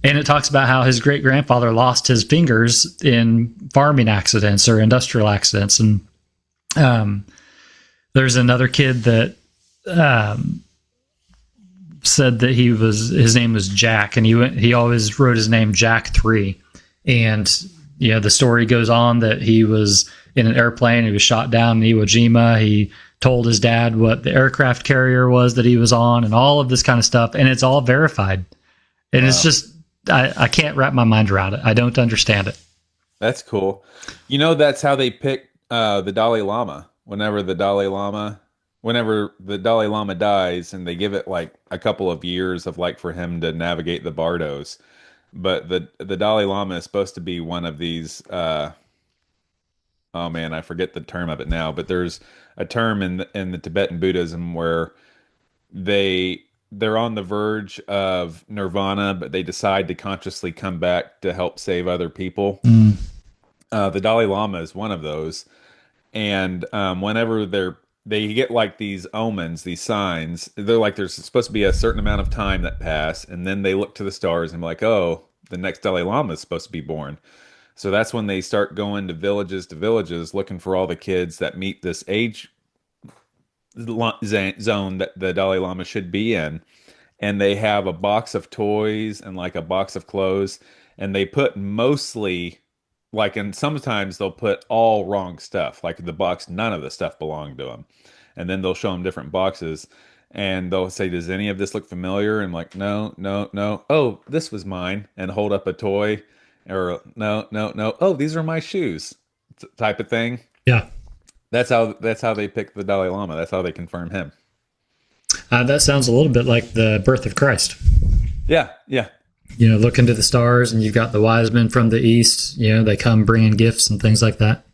And it talks about how his great grandfather lost his fingers in farming accidents or industrial accidents. And there's another kid that said that his name was Jack, and he always wrote his name Jack 3. And the story goes on that he was in an airplane. He was shot down in Iwo Jima. He told his dad what the aircraft carrier was that he was on, and all of this kind of stuff. And it's all verified. And It's just, I can't wrap my mind around it. I don't understand it. That's cool. That's how they pick the Dalai Lama. Whenever the Dalai Lama dies, and they give it like a couple of years of like for him to navigate the bardos. But the Dalai Lama is supposed to be one of these. Oh man, I forget the term of it now. But there's a term in the Tibetan Buddhism where they're on the verge of nirvana, but they decide to consciously come back to help save other people. Mm. The Dalai Lama is one of those, and whenever they get like these omens, these signs, they're like there's supposed to be a certain amount of time that pass, and then they look to the stars and be like, oh, the next Dalai Lama is supposed to be born. So that's when they start going to villages looking for all the kids that meet this age zone that the Dalai Lama should be in. And they have a box of toys and like a box of clothes, and they put mostly like, and sometimes they'll put all wrong stuff, like the box, none of the stuff belonged to them. And then they'll show them different boxes, and they'll say, does any of this look familiar? And I'm like, no, no, no. Oh, this was mine. And hold up a toy, or no, no, no. Oh, these are my shoes, type of thing. Yeah. That's how they pick the Dalai Lama. That's how they confirm him. That sounds a little bit like the birth of Christ. Yeah, yeah. Look into the stars, and you've got the wise men from the east. They come bringing gifts and things like that.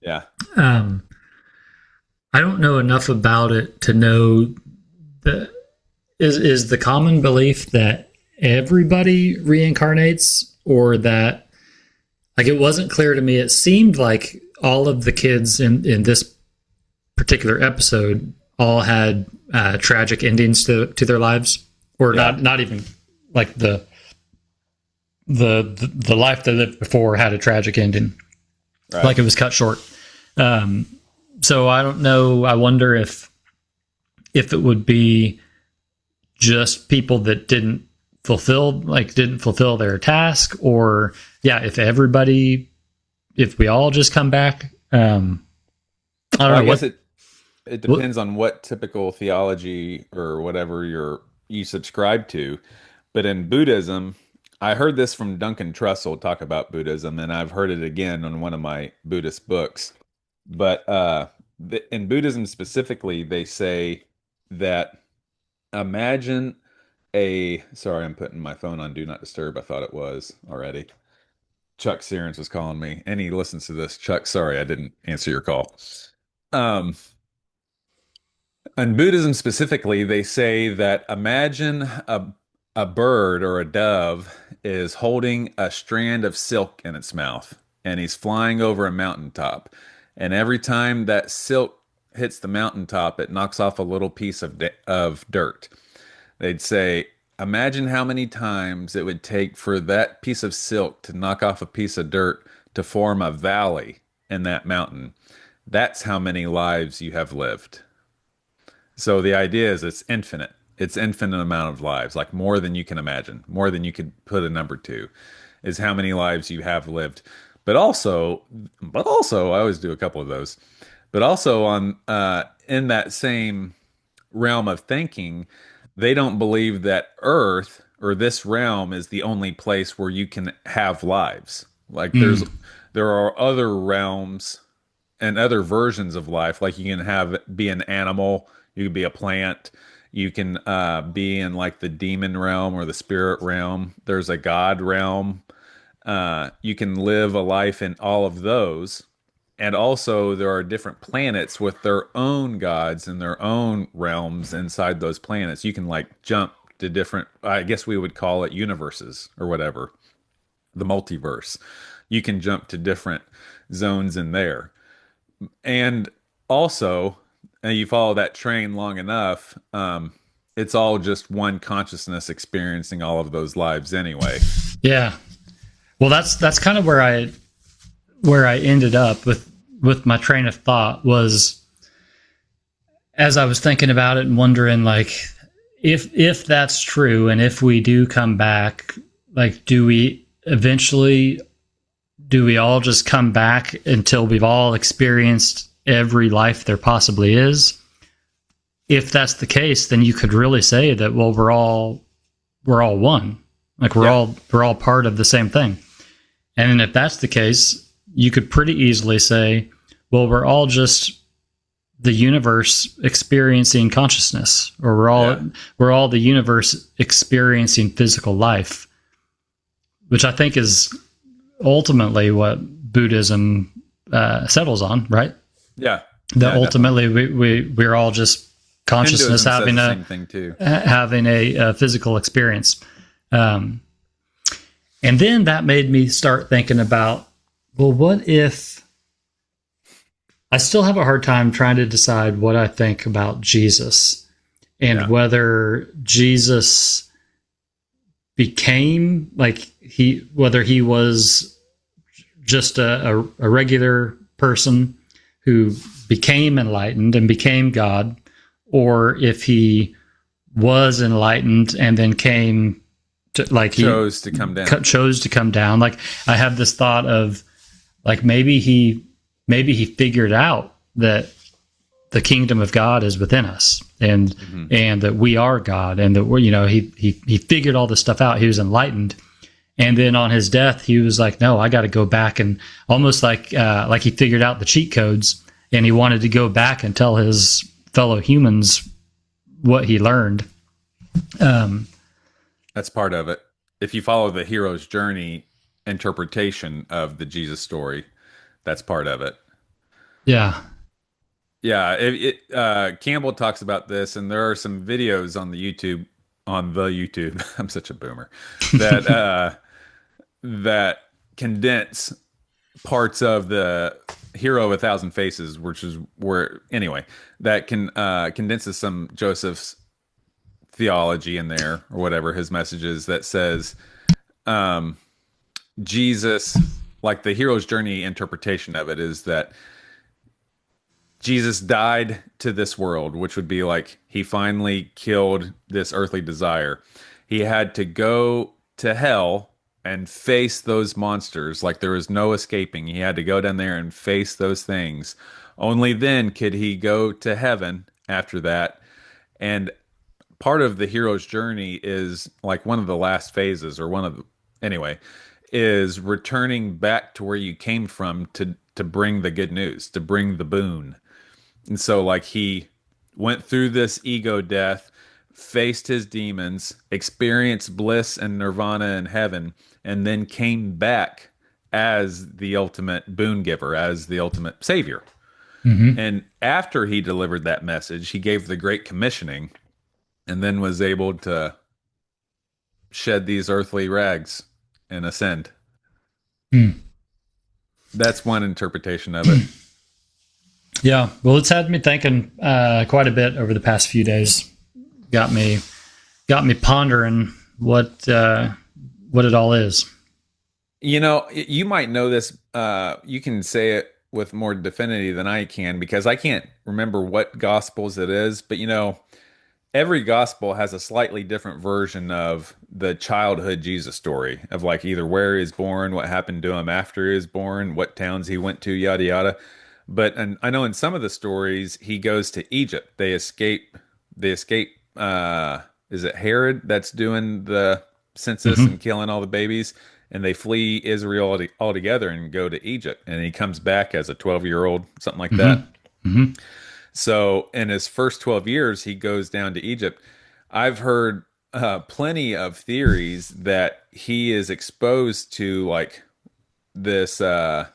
Yeah. I don't know enough about it to know that is the common belief that everybody reincarnates, or that, like, it wasn't clear to me. It seemed like all of the kids in this particular episode all had tragic endings to their lives, or not even like the life they lived before had a tragic ending, right. Like it was cut short. So I don't know. I wonder if it would be just people that didn't fulfill their task, or if we all just come back. I don't know. I guess it depends on what typical theology or whatever you subscribe to. But in Buddhism, I heard this from Duncan Trussell talk about Buddhism, and I've heard it again on one of my Buddhist books. But in Buddhism specifically, they say that imagine sorry, I'm putting my phone on Do Not Disturb. I thought it was already. Chuck Sirens was calling me, and he listens to this. Chuck, sorry, I didn't answer your call. In Buddhism specifically, they say that imagine a bird or a dove is holding a strand of silk in its mouth, and he's flying over a mountaintop. And every time that silk hits the mountaintop, it knocks off a little piece of dirt. They'd say, imagine how many times it would take for that piece of silk to knock off a piece of dirt to form a valley in that mountain. That's how many lives you have lived. So the idea is it's infinite. It's infinite amount of lives, like more than you can imagine, more than you could put a number to, is how many lives you have lived. But also, I always do a couple of those. But also in that same realm of thinking, they don't believe that Earth or this realm is the only place where you can have lives. Like there are other realms and other versions of life. Like you can be an animal, you can be a plant, You can be in like the demon realm or the spirit realm. There's a god realm. You can live a life in all of those. And also, there are different planets with their own gods and their own realms inside those planets. You can like jump to different, I guess we would call it universes or whatever, the multiverse. You can jump to different zones in there. And also, and you follow that train long enough, it's all just one consciousness experiencing all of those lives anyway. Yeah. Well, that's kind of where I ended up with my train of thought was as I was thinking about it and wondering like if that's true and if we do come back, like do we all just come back until we've all experienced every life there possibly is? If that's the case, then you could really say that well we're all one. Like we're all part of the same thing. And then if that's the case, you could pretty easily say, well, we're all just the universe experiencing consciousness, or we're all the universe experiencing physical life, which I think is ultimately what Buddhism settles on, right? Yeah. That Yeah, ultimately we're all just consciousness Hinduism says the same thing too. having a physical experience. And then that made me start thinking about, well, what if I still have a hard time trying to decide what I think about Jesus and whether Jesus became whether he was just a regular person who became enlightened and became God, or if he was enlightened and then came to, like, chose to come down. Chose to come down. Like I have this thought of like maybe he figured out that the kingdom of God is within us, and and that we are God, and that we're he figured all this stuff out. He was enlightened, and then on his death, he was like, no, I got to go back, and almost like he figured out the cheat codes, and he wanted to go back and tell his fellow humans what he learned. That's part of it. If you follow the hero's journey interpretation of the Jesus story, that's part of it. Yeah. Yeah, Campbell talks about this, and there are some videos on the YouTube. I'm such a boomer. That that condense parts of the Hero of a Thousand Faces, which is where anyway that can condenses some Joseph's theology in there or whatever his messages that says Jesus, like the hero's journey interpretation of it is that Jesus died to this world, which would be like he finally killed this earthly desire. He had to go to hell and face those monsters. Like there was no escaping. He had to go down there and face those things. Only then could he go to heaven after that. And part of the hero's journey is like one of the last phases, or one of the, anyway, is returning back to where you came from to bring the good news, to bring the boon. And so like he went through this ego death, faced his demons, experienced bliss and nirvana in heaven, and then came back as the ultimate boon giver, as the ultimate savior. And after he delivered that message, he gave the great commissioning, and then was able to shed these earthly rags and ascend. That's one interpretation of it. Yeah. Well, it's had me thinking quite a bit over the past few days. Got me pondering what it all is. You know, you might know this. You can say it with more definity than I can, because I can't remember what gospels it is. But you know, every gospel has a slightly different version of the childhood Jesus story, of like either where he was born, what happened to him after he was born, what towns he went to, yada yada. But and I know in some of the stories he goes to Egypt. They escape. Is it Herod that's doing the census and killing all the babies? And they flee Israel altogether and go to Egypt. And he comes back as a 12-year-old, something like that. So in his first 12 years, he goes down to Egypt. I've heard plenty of theories that he is exposed to like this. Oh,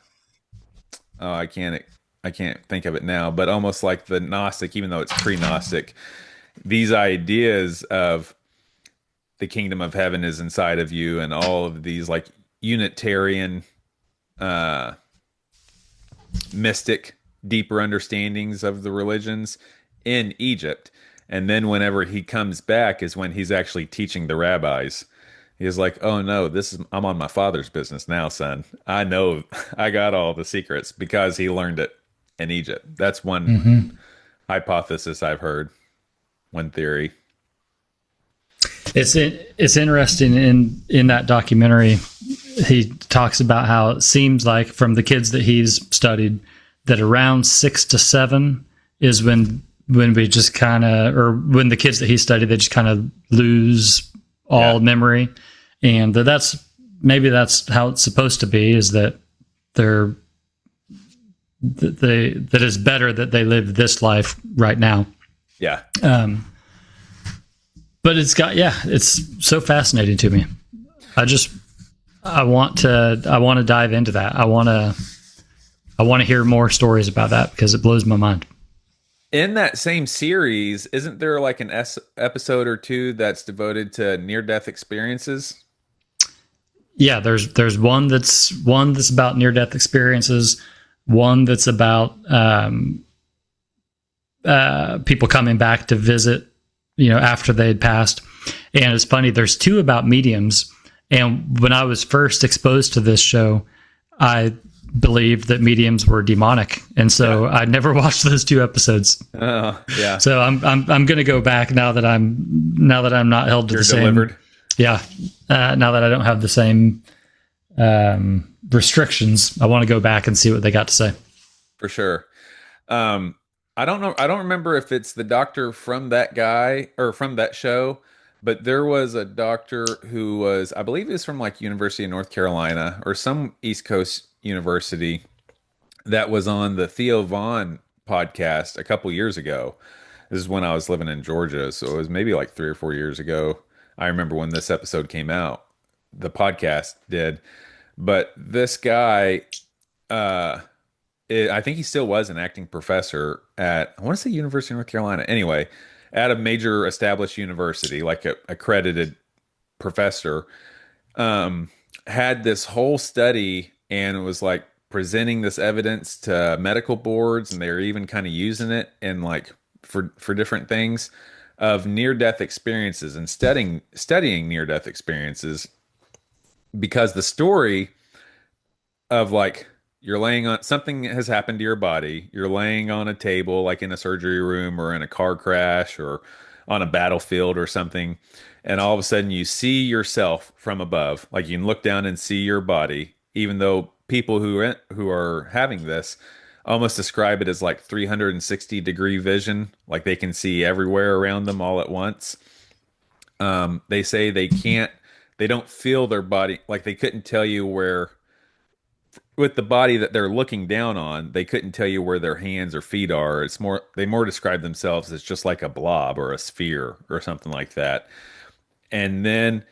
I can't think of it now, but almost like the Gnostic, even though it's pre-Gnostic, these ideas of the kingdom of heaven is inside of you, and all of these like Unitarian, uh, mystic, deeper understandings of the religions in Egypt. And then whenever he comes back is when he's actually teaching the rabbis. He's like, "Oh no, this is I'm on my father's business now, son. I know I got all the secrets because he learned it in Egypt." That's one Hmm. hypothesis I've heard, one theory. It's interesting in that documentary. He talks about how it seems like from the kids that he's studied that around 6 to 7 is when we just kind of, or when the kids that he studied, they just kind of lose Yeah. all memory, and that's how it's supposed to be. Is that they're that it's better that they live this life right now. Yeah. Um, but it's so fascinating to me. I just I want to dive into that. I want to hear more stories about that because it blows my mind. In that same series, isn't there like an episode or two that's devoted to near-death experiences? Yeah, there's one that's about near death experiences, one that's about people coming back to visit, after they'd passed. And it's funny, there's two about mediums. And when I was first exposed to this show, I believed that mediums were demonic, and so Yeah. I never watched those two episodes. Oh, yeah. So I'm going to go back now that I'm not held to You're the same. delivered. Yeah, now that I don't have the same restrictions, I want to go back and see what they got to say. For sure. Um, I don't know. I don't remember if it's the doctor from that guy or from that show, but there was a doctor who was, I believe he was from like University of North Carolina or some East Coast university that was on the Theo Vaughn podcast a couple years ago. This is when I was living in Georgia, so it was maybe like 3 or 4 years ago. I remember when this episode came out. The podcast did, but this guy, uh, I think he still was an acting professor at, I want to say University of North Carolina. Anyway, at a major established university, like a accredited professor, um, had this whole study and was like presenting this evidence to medical boards, and they were even kind of using it in like for different things of near death experiences and studying near death experiences because the story of like you're laying on something has happened to your body. You're laying on a table, like in a surgery room or in a car crash or on a battlefield or something. And all of a sudden you see yourself from above. Like you can look down and see your body, even though people who are having this almost describe it as like 360-degree vision. Like they can see everywhere around them all at once. They say they don't feel their body. Like they couldn't tell you where with the body that they're looking down on, they couldn't tell you where their hands or feet are. It's more they more describe themselves as just like a blob or a sphere or something like that. And then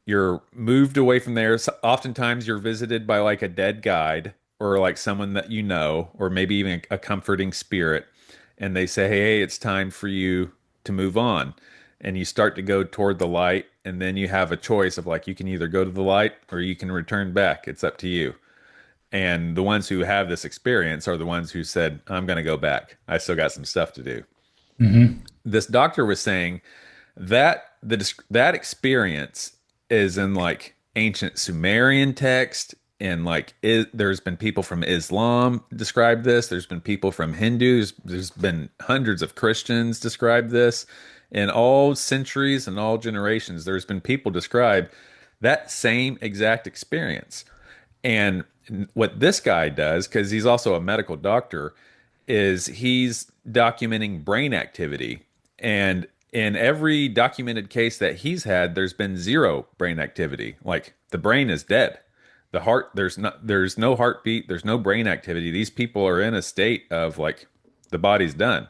you're moved away from there. So oftentimes you're visited by like a dead guide or like someone that you know, or maybe even a comforting spirit. And they say, hey, it's time for you to move on. And you start to go toward the light. And then you have a choice of like, you can either go to the light or you can return back. It's up to you. And the ones who have this experience are the ones who said, I'm going to go back. I still got some stuff to do. Mm-hmm. This doctor was saying that that experience is in like ancient Sumerian text, and like there's been people from Islam describe this. There's been people from Hindus. There's been hundreds of Christians describe this. In all centuries and all generations, there's been people describe that same exact experience. And what this guy does, because he's also a medical doctor, is he's documenting brain activity. And in every documented case that he's had, there's been zero brain activity. Like the brain is dead. The heart, there's no heartbeat, there's no brain activity. These people are in a state of like the body's done.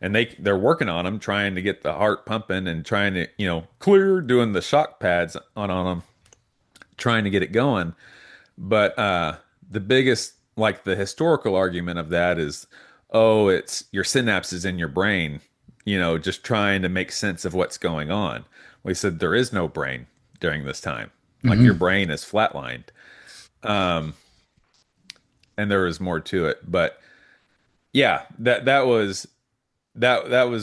and they're working on him, trying to get the heart pumping and trying to, clear, doing the shock pads on him, trying to get it going. But the biggest, like the historical argument of that is, oh, it's your synapses in your brain, just trying to make sense of what's going on. We said there is no brain during this time. Like your Hmm. brain is flatlined. Um, and there was more to it. But yeah, that was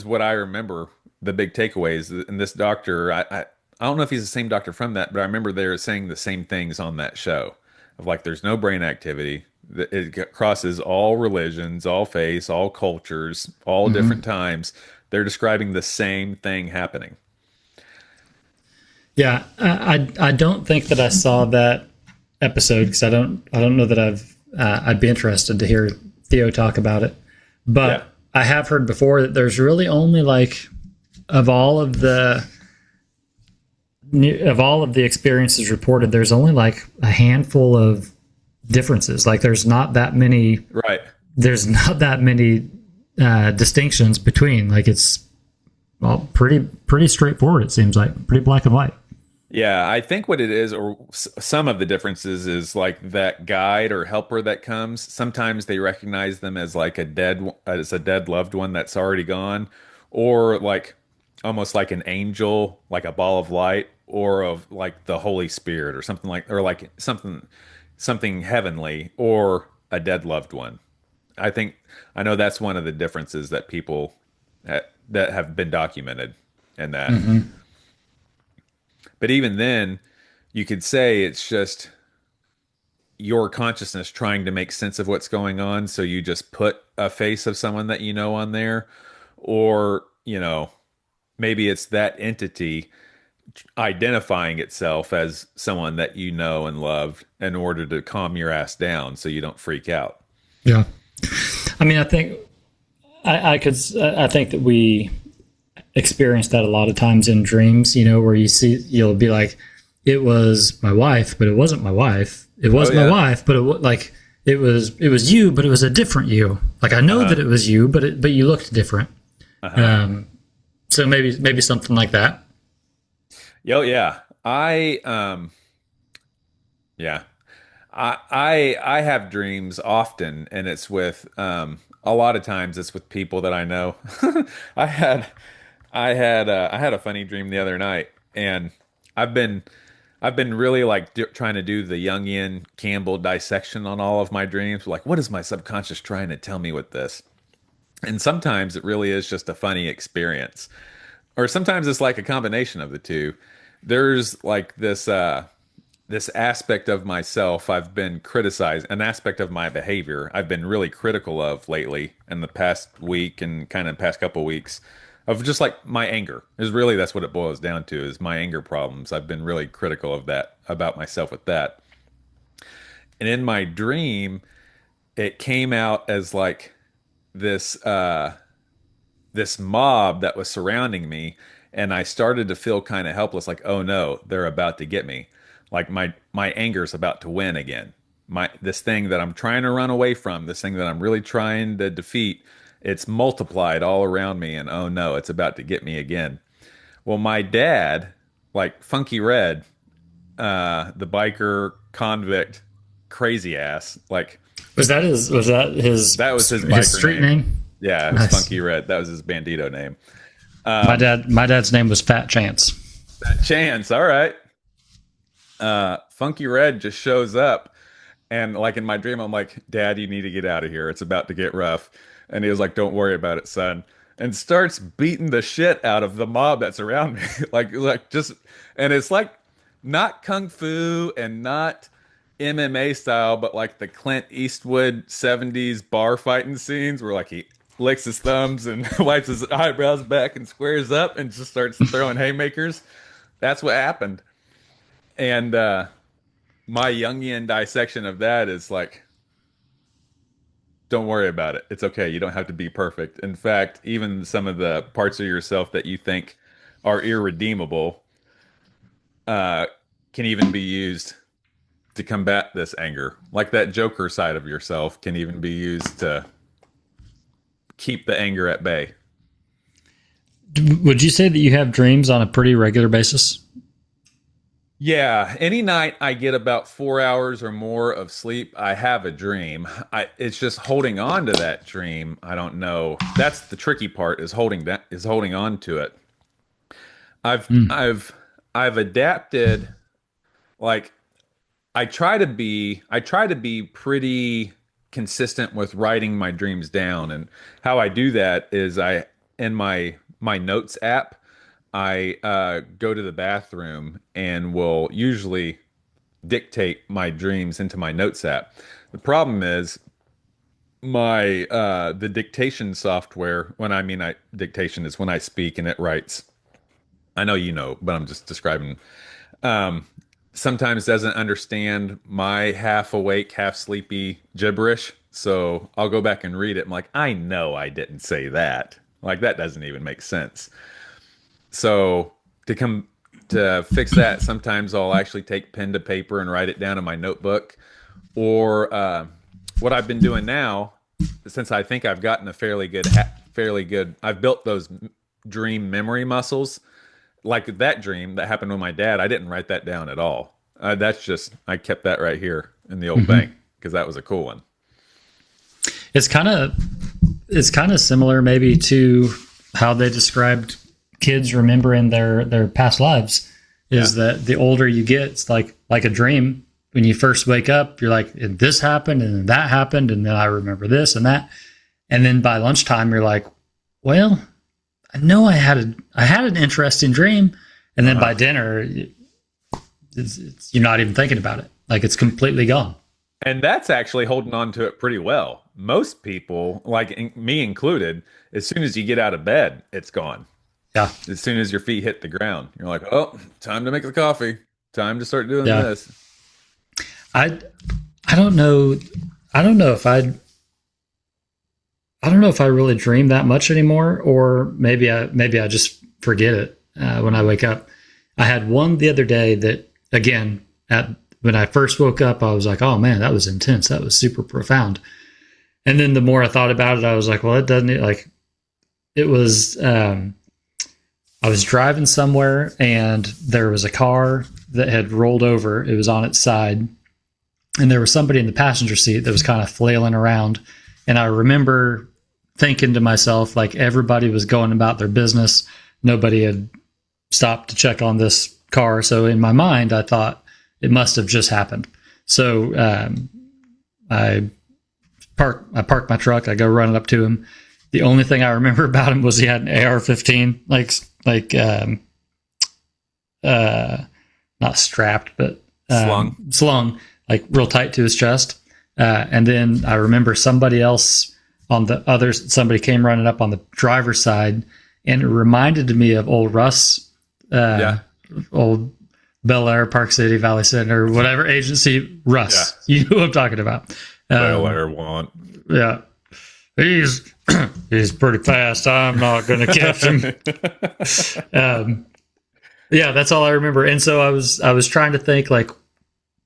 what I remember. The big takeaways. And this doctor, I don't know if he's the same doctor from that, but I remember they were saying the same things on that show of like there's no brain activity. It crosses all religions, all faiths, all cultures, all different Hmm. times. They're describing the same thing happening. Yeah, I don't think that I saw that episode because I don't know that I'd be interested to hear Theo talk about it, Yeah. but I have heard before that there's really only like of all of the experiences reported, there's only like a handful of differences. Like Right. there's not that many distinctions between. Like it's well pretty straightforward. It seems like pretty black and white. Yeah, I think what it is, or some of the differences, is like that guide or helper that comes. Sometimes they recognize them as like as a dead loved one that's already gone, or like almost like an angel, like a ball of light, or of like the Holy Spirit, or something like, or like something heavenly, or a dead loved one. I know that's one of the differences that people that have been documented in that. Mm-hmm. But even then, you could say it's just your consciousness trying to make sense of what's going on. So you just put a face of someone that you know on there, or, maybe it's that entity identifying itself as someone that you know and love in order to calm your ass down so you don't freak out. Yeah, I mean, I think that we experience that a lot of times in dreams. You know, where you'll be like, it was my wife, but it wasn't my wife. It Oh, was my yeah. wife, but it was you, but it was a different you. Like I know Uh-huh. that it was you, but you looked different. Uh-huh. Um, so maybe something like that. Yo, yeah. Yeah. I have dreams often, and it's with a lot of times it's with people that I know. I had I had a funny dream the other night, and I've been I've been really like trying to do the Jungian Campbell dissection on all of my dreams. Like, what is my subconscious trying to tell me with this? And sometimes it really is just a funny experience, or sometimes it's like a combination of the two. There's like this aspect of myself I've been criticized, an aspect of my behavior I've been really critical of lately in the past week and kind of past couple weeks, of just like my anger is really, that's what it boils down to, is my anger problems. I've been really critical of that about myself with that. And in my dream, it came out as like this this mob that was surrounding me, and I started to feel kind of helpless, like, oh no, they're about to get me. Like my anger's about to win again. My This thing that I'm trying to run away from, this thing that I'm really trying to defeat, it's multiplied all around me, and oh no, it's about to get me again. Well, my dad, like Funky Red, the biker convict crazy ass, like Was that his that was his his biker street name. name? Yeah, it was Nice. Funky Red. That was his bandito name. My dad's name was Fat Chance. Chance, all right. Funky Red just shows up, and like in my dream, I'm like, Dad, you need to get out of here. It's about to get rough. And he was like, Don't worry about it, son. And starts beating the shit out of the mob that's around me. like just, and it's like not kung fu and not MMA style, but like the Clint Eastwood 70s bar fighting scenes where like he licks his thumbs and wipes his eyebrows back and squares up and just starts throwing haymakers. That's what happened. And my Jungian dissection of that is like, don't worry about it. It's okay. You don't have to be perfect. In fact, even some of the parts of yourself that you think are irredeemable uh, can even be used to combat this anger. Like that Joker side of yourself can even be used to keep the anger at bay. Would you say that you have dreams on a pretty regular basis? Yeah, any night I get about 4 hours or more of sleep, I have a dream. It's just holding on to that dream. I don't know. That's the tricky part is holding on to it. I've Mm. I've I've adapted. Like I try to be pretty consistent with writing my dreams down, and how I do that is I in my notes app, I go to the bathroom and will usually dictate my dreams into my notes app. The problem is my the dictation software, when I mean I dictation is when I speak and it writes. I know you know, but I'm just describing. Um, Sometimes doesn't understand my half awake, half sleepy gibberish. So I'll go back and read it. I'm like, I know I didn't say that. Like that doesn't even make sense. So to fix that, sometimes I'll actually take pen to paper and write it down in my notebook. Or what I've been doing now, since I think I've gotten a fairly good. I've built those dream memory muscles. Like that dream that happened with my dad, I didn't write that down at all. That's just I kept that right here in the old bank because that was a cool one. It's kind of similar maybe to how they described kids remembering their past lives. Is that the older you get, it's like a dream. When you first wake up, you're like, this happened and then that happened, and then I remember this and that, and then by lunchtime you're like, well, I know I had an interesting dream, and then by dinner, you're not even thinking about it. Like it's completely gone. And that's actually holding on to it pretty well. Most people, me included, as soon as you get out of bed, it's gone. Yeah, As soon as your feet hit the ground, you're like, oh, time to make the coffee. Time to start doing yeah. this. I I don't know. I don't know if I really dream that much anymore, or maybe I just forget it when I wake up. I had one the other day that, again, when I first woke up, I was like, "Oh man, that was intense. That was super profound." And then the more I thought about it, I was like, "Well, it doesn't like." It was. I was driving somewhere, and there was a car that had rolled over. It was on its side, and there was somebody in the passenger seat that was kind of flailing around. And I remember thinking to myself, like, everybody was going about their business. Nobody had stopped to check on this car. So in my mind, I thought it must have just happened. So I parked my truck. I go running up to him. The only thing I remember about him was he had an AR-15, not strapped, but slung, like real tight to his chest. And then I remember somebody came running up on the driver's side, and it reminded me of old Russ, old Bel Air, Park City, Valley Center, whatever agency, Russ. Yeah. You know what I'm talking about. Bel Air want. Yeah. He's pretty fast. I'm not going to catch him. Yeah, that's all I remember. And so I was trying to think, like,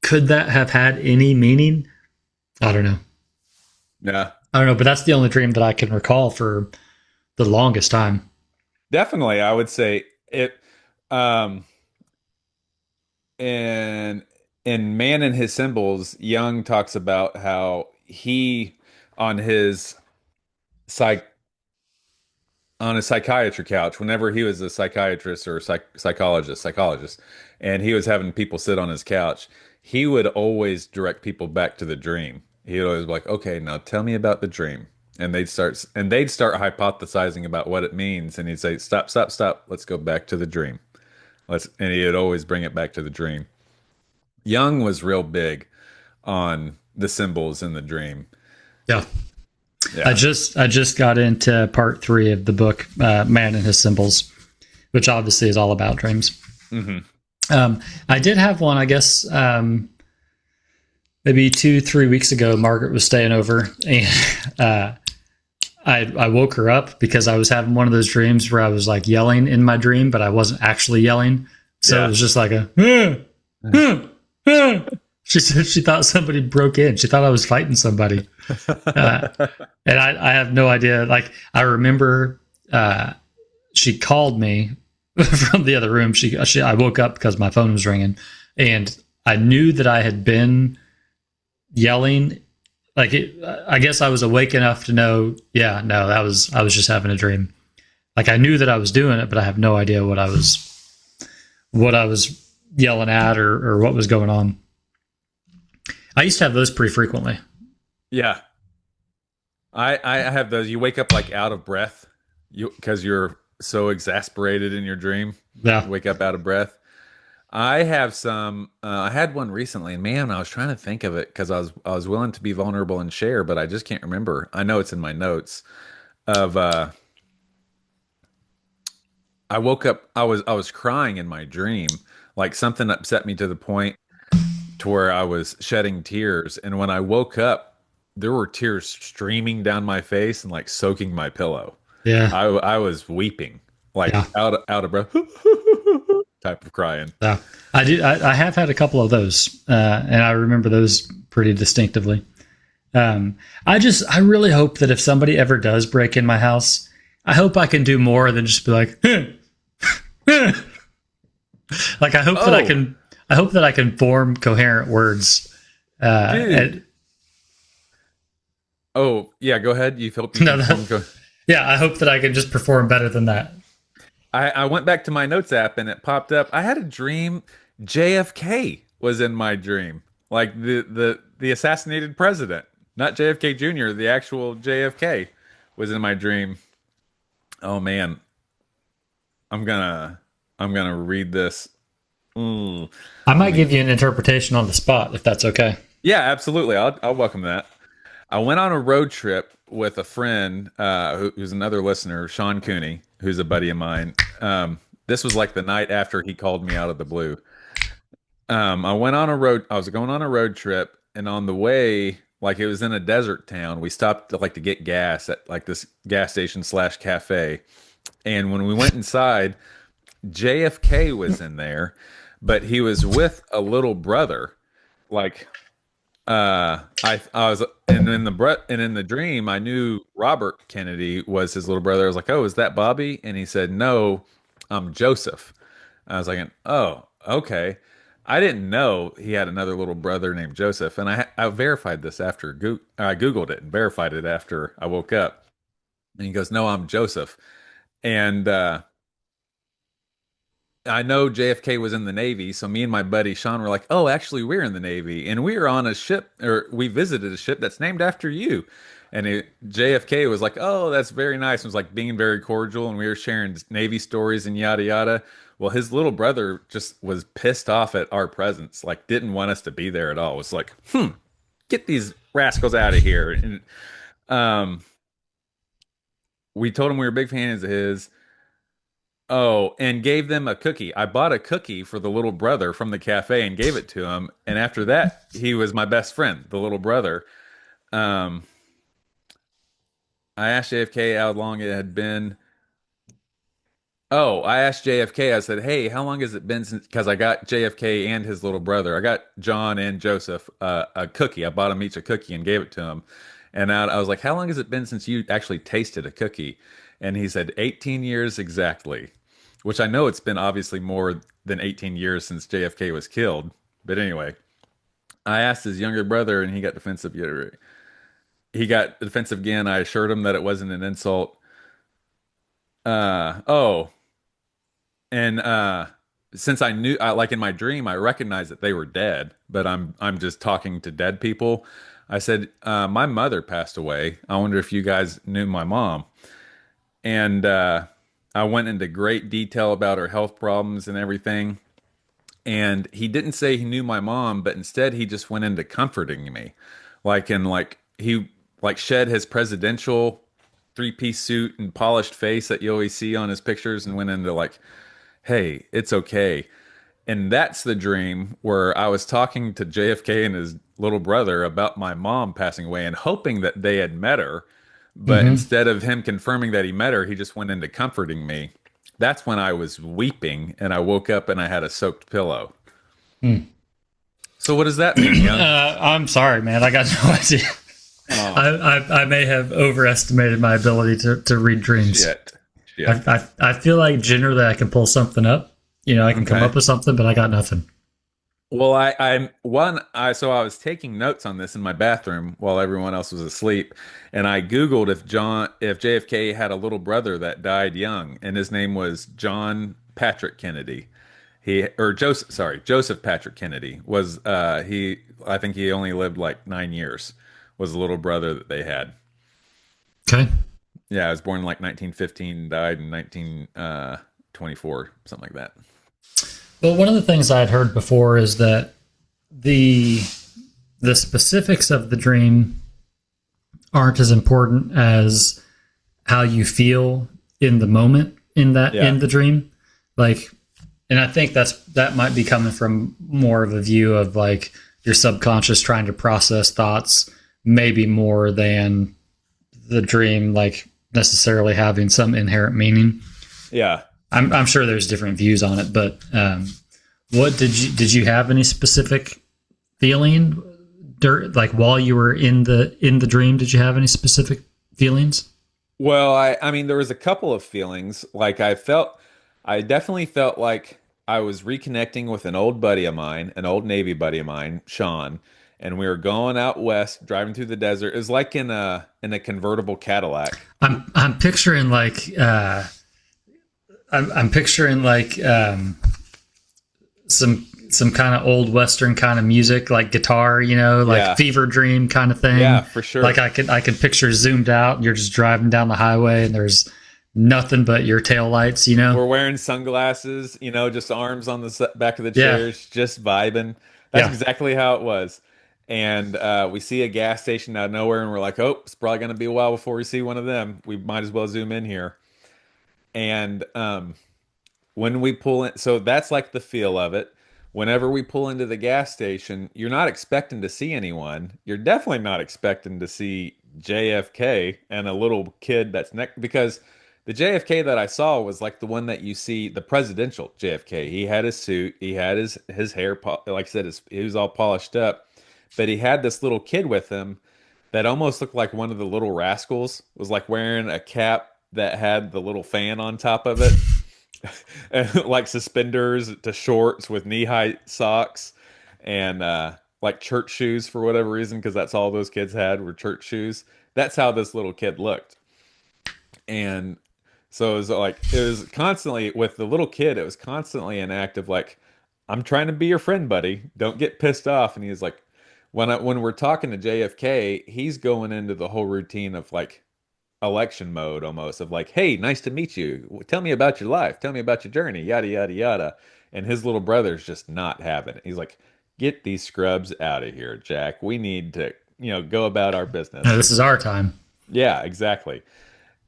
could that have had any meaning? I don't know. Yeah. I don't know, but that's the only dream that I can recall for the longest time. Definitely, I would say it. And in Man and His Symbols, Jung talks about how he on his psych on a psychiatry couch, whenever he was a psychiatrist or psychologist, and he was having people sit on his couch, he would always direct people back to the dream. He would always be like, okay, now tell me about the dream. And they'd start hypothesizing about what it means. And he'd say, stop. Let's go back to the dream. And he'd always bring it back to the dream. Jung was real big on the symbols in the dream. Yeah. Yeah. I just got into part 3 of the book, Man and His Symbols, which obviously is all about dreams. Mm-hmm. I did have one, I guess, maybe 2-3 weeks ago. Margaret was staying over, and I woke her up because I was having one of those dreams where I was like yelling in my dream, but I wasn't actually yelling. So It was just like She said she thought somebody broke in. She thought I was fighting somebody. And I have no idea. Like, I remember she called me from the other room. I woke up because my phone was ringing, and I knew that I had been yelling. I guess I was awake enough to know. Yeah, no, I was just having a dream. Like I knew that I was doing it, but I have no idea what I was yelling at or what was going on. I used to have those pretty frequently. Yeah. I have those. You wake up like out of breath, because you're so exasperated in your dream. Yeah. You wake up out of breath. I have some. I had one recently, and man, I was trying to think of it because I was willing to be vulnerable and share, but I just can't remember. I know it's in my notes. Of I woke up. I was crying in my dream. Like something upset me to the point to where I was shedding tears, and when I woke up, there were tears streaming down my face and like soaking my pillow. Yeah. I was weeping, like Yeah. out of breath, type of crying. Yeah. I have had a couple of those, and I remember those pretty distinctively. I really hope that if somebody ever does break in my house, I hope I can do more than just be like, like I hope that I can form coherent words. Dude. Oh yeah, go ahead. You felt No, yeah, I hope that I can just perform better than that. I went back to my notes app and it popped up. I had a dream. JFK was in my dream, like the assassinated president, not JFK Jr. The actual JFK was in my dream. Oh man, I'm gonna read this. Mm. I might give you an interpretation on the spot if that's okay. Yeah, absolutely. I'll welcome that. I went on a road trip with a friend who's another listener, Sean Cooney, who's a buddy of mine. This was like the night after he called me out of the blue. I was going on a road trip, and on the way, like it was in a desert town, we stopped to get gas at like this gas station / cafe. And when we went inside, JFK was in there, but he was with a little brother. Like I was, and in the dream, I knew Robert Kennedy was his little brother. I was like, "Oh, is that Bobby?" And he said, "No, I'm Joseph." I was like, "Oh, okay." I didn't know he had another little brother named Joseph, and I verified this after I Googled it and verified it after I woke up. And he goes, "No, I'm Joseph." And I know JFK was in the Navy, so me and my buddy Sean were like, "Oh, actually, we're in the Navy, and we were on a ship, or we visited a ship that's named after you." And JFK was like, "Oh, that's very nice." And was like being very cordial, and we were sharing Navy stories and yada yada. Well, his little brother just was pissed off at our presence, like didn't want us to be there at all. It was like, get these rascals out of here. And we told him we were big fans of his. Oh, and gave them a cookie. I bought a cookie for the little brother from the cafe and gave it to him. And after that, he was my best friend, the little brother. Um, I asked JFK how long it had been. Oh, I asked JFK, I said, "Hey, how long has it been since?" Because I got JFK and his little brother. I got John and Joseph a cookie. I bought them each a cookie and gave it to them. And I was like, "How long has it been since you actually tasted a cookie?" And he said, 18 years exactly, which I know it's been obviously more than 18 years since JFK was killed. But anyway, I asked his younger brother and he got defensive. He got defensive again. I assured him that it wasn't an insult. Oh, and since I knew, like in my dream, I recognized that they were dead, but I'm just talking to dead people. I said, "My mother passed away. I wonder if you guys knew my mom." And I went into great detail about her health problems and everything. And he didn't say he knew my mom, but instead he just went into comforting me. He shed his presidential three-piece suit and polished face that you always see on his pictures and went into like, "Hey, it's okay." And that's the dream where I was talking to JFK and his little brother about my mom passing away and hoping that they had met her. But instead of him confirming that he met her, he just went into comforting me. That's when I was weeping and I woke up and I had a soaked pillow. Mm. So what does that mean, Young? I'm sorry, man. I got no idea. Oh. I may have overestimated my ability to read dreams. Yeah. I feel like generally I can pull something up. You know, I can come Okay. up with something, but I got nothing. Well, so I was taking notes on this in my bathroom while everyone else was asleep, and I Googled if JFK had a little brother that died young, and his name was John Patrick Kennedy. Joseph Patrick Kennedy was I think he only lived like 9 years, was the little brother that they had. Okay. Yeah, I was born in like 1915, died in 1924, something like that. Well, one of the things I had heard before is that the the specifics of the dream aren't as important as how you feel in the moment Yeah. in the dream. Like, and I think that might be coming from more of a view of like your subconscious trying to process thoughts, maybe more than the dream like necessarily having some inherent meaning. Yeah. I'm sure there's different views on it, but what did you have any specific feeling like while you were in the dream? Did you have any specific feelings? Well, I mean, there was a couple of feelings. I definitely felt like I was reconnecting with an old buddy of mine, an old Navy buddy of mine, Sean, and we were going out west, driving through the desert. It was like in a convertible Cadillac. I'm picturing like I'm picturing like some kind of old western kind of music, like guitar, you know, like Yeah, fever dream kind of yeah, thing. for Like sure. I could picture zoomed out, and you're just driving down the highway, and there's nothing but your tail lights, you know. We're wearing sunglasses, just arms on the back of the Yeah, chairs, just vibing. That's yeah. exactly how it was. And we see a gas station out of nowhere, and we're like, "Oh, it's probably going to be a while before we see one of them. We might as well zoom in here." And when we pull in, so that's like the feel of it. Whenever we pull into the gas station, you're not expecting to see anyone. You're definitely not expecting to see JFK and a little kid that's next, because the JFK that I saw was like the one that you see, the presidential JFK. He had his suit, he had his hair, like I said, he was all polished up, but he had this little kid with him that almost looked like one of the little rascals. Was like wearing a cap that had the little fan on top of it, and like suspenders to shorts with knee-high socks, and like church shoes for whatever reason, because that's all those kids had were church shoes. That's how this little kid looked. And so it was constantly with the little kid, it was constantly an act of like, I'm trying to be your friend, buddy. Don't get pissed off. And he's like, when we're talking to JFK, he's going into the whole routine of like election mode almost, of like, hey, nice to meet you. Tell me about your life. Tell me about your journey, yada yada yada. And his little brother's just not having it. He's like, get these scrubs out of here, Jack. We need to, go about our No, business. this is our time. Yeah, exactly.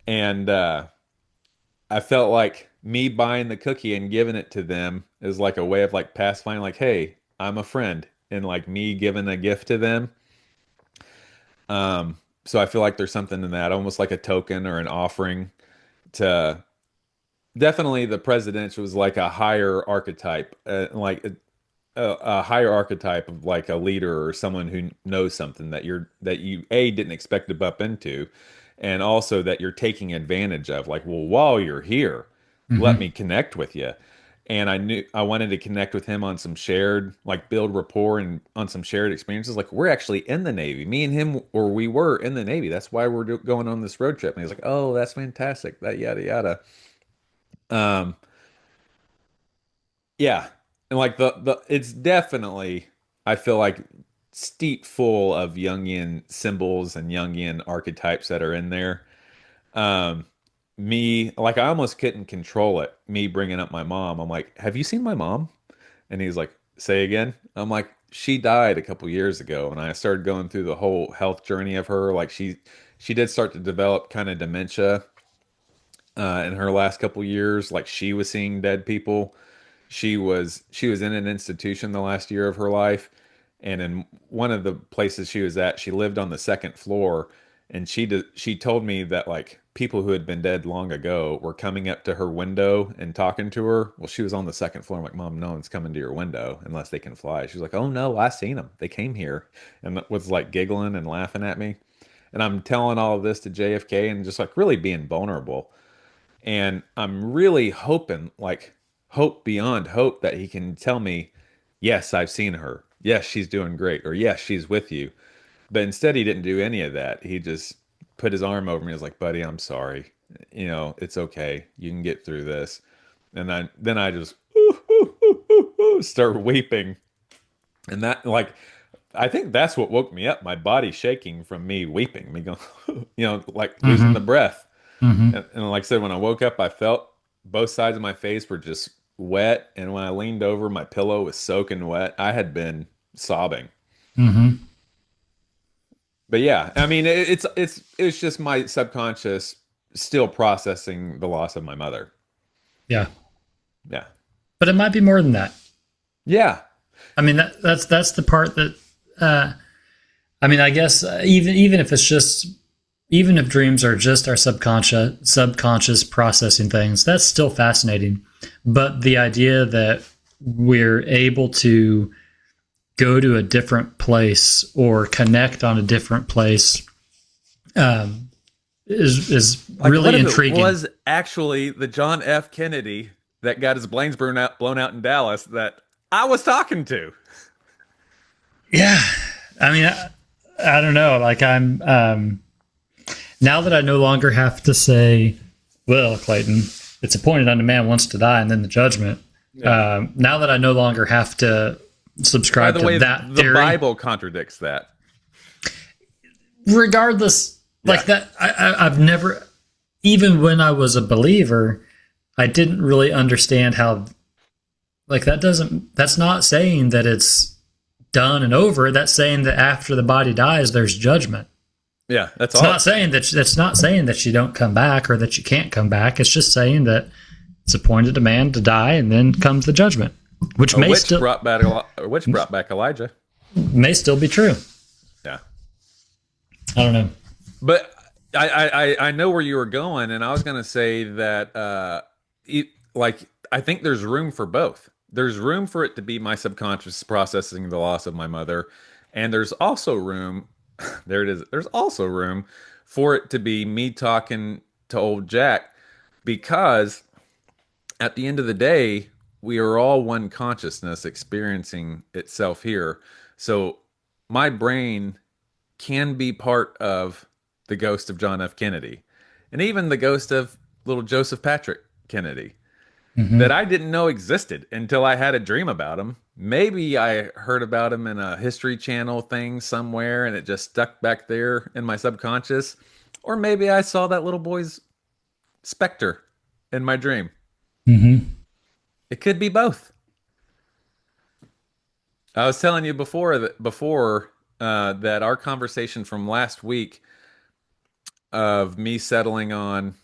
And I felt like me buying the cookie and giving it to them is like a way of like pacifying, like, hey, I'm a friend, and like me giving a gift to them. So I feel like there's something in that, almost like a token or an offering to definitely the presidential was like a higher archetype, a higher archetype of like a leader or someone who knows something that you didn't expect to bump into, and also that you're taking advantage of. Like, well, while you're here, let Hmm. me connect with you. And I knew I wanted to connect with him on some shared, like build rapport and on some shared experiences. Like we're actually in the Navy, me and him, or we were in the Navy. That's why we're going on this road trip. And he's like, "Oh, that's fantastic." That yada yada. Um, Yeah. And like the it's definitely, I feel like, steep full of Jungian symbols and Jungian archetypes that are in there. Um Me, like, I almost couldn't control it. Me bringing up my mom. I'm like, "Have you seen my mom?" And he's like, "Say again?" I'm like, "She died a couple years ago." And I started going through the whole health journey of her. Like she did start to develop kind of dementia in her last couple years. Like she was seeing dead people. She was in an institution the last year of her life, and in one of the places she was at, she lived on the second floor, and she told me that like people who had been dead long ago were coming up to her window and talking to her. Well, she was on the second floor. I'm like, "Mom, no one's coming to your window unless they can fly." She was like, "Oh no, I seen them. They came here," and was like giggling and laughing at me. And I'm telling all of this to JFK and just like really being vulnerable. And I'm really hoping, like hope beyond hope, that he can tell me, yes, I've seen her. Yes, she's doing great. Or yes, she's with you. But instead, he didn't do any of that. He just put his arm over me. He was like, buddy, I'm sorry. It's okay. You can get through this. And then I just start weeping. And that, like, I think that's what woke me up. My body shaking from me weeping, me going, like losing the Mm-hmm. breath. Mm-hmm. And like I said, when I woke up, I felt both sides of my face were just wet. And when I leaned over, my pillow was soaking wet. I had been sobbing. Mm-hmm. But yeah, I mean, it's just my subconscious still processing the loss of my mother. Yeah. Yeah. But it might be more than that. Yeah. I mean, that's the part that, I mean, I guess even if it's just, even if dreams are just our subconscious processing things, that's still fascinating. But the idea that we're able to go to a different place or connect on a different place, is Like, what really if it intriguing. was actually the John F. Kennedy that got his brains blown out in Dallas that I was talking to? Yeah, I mean, I don't know. Like I'm now that I no longer have to say, "Well, Clayton, it's appointed unto man once to die, and then the judgment." Yeah. Now that I no longer have to By subscribe the to way, that the theory, Bible contradicts that. regardless, Yeah. like that, I've never, even when I was a believer, I didn't really understand how, like that doesn't, that's not saying that it's done and over. That's saying that after the body dies, there's judgment. Yeah, that's It's all. not saying that that's not saying that you don't come back or that you can't come back. It's just saying that it's appointed a man to die, and then comes the judgment, which A witch brought back Elijah. may still be true. Yeah. I don't know. But I know where you were going, and I was going to say that like I think there's room for both. There's room for it to be my subconscious processing the loss of my mother, and there's also room. There it is. There's also room for it to be me talking to old Jack, because at the end of the day, we are all one consciousness experiencing itself here. So my brain can be part of the ghost of John F. Kennedy, and even the ghost of little Joseph Patrick Kennedy, that Mm-hmm. I didn't know existed until I had a dream about him. Maybe I heard about him in a History Channel thing somewhere and it just stuck back there in my subconscious. Or maybe I saw that little boy's specter in my dream. Mm-hmm. It could be both. I was telling you that our conversation from last week of me settling on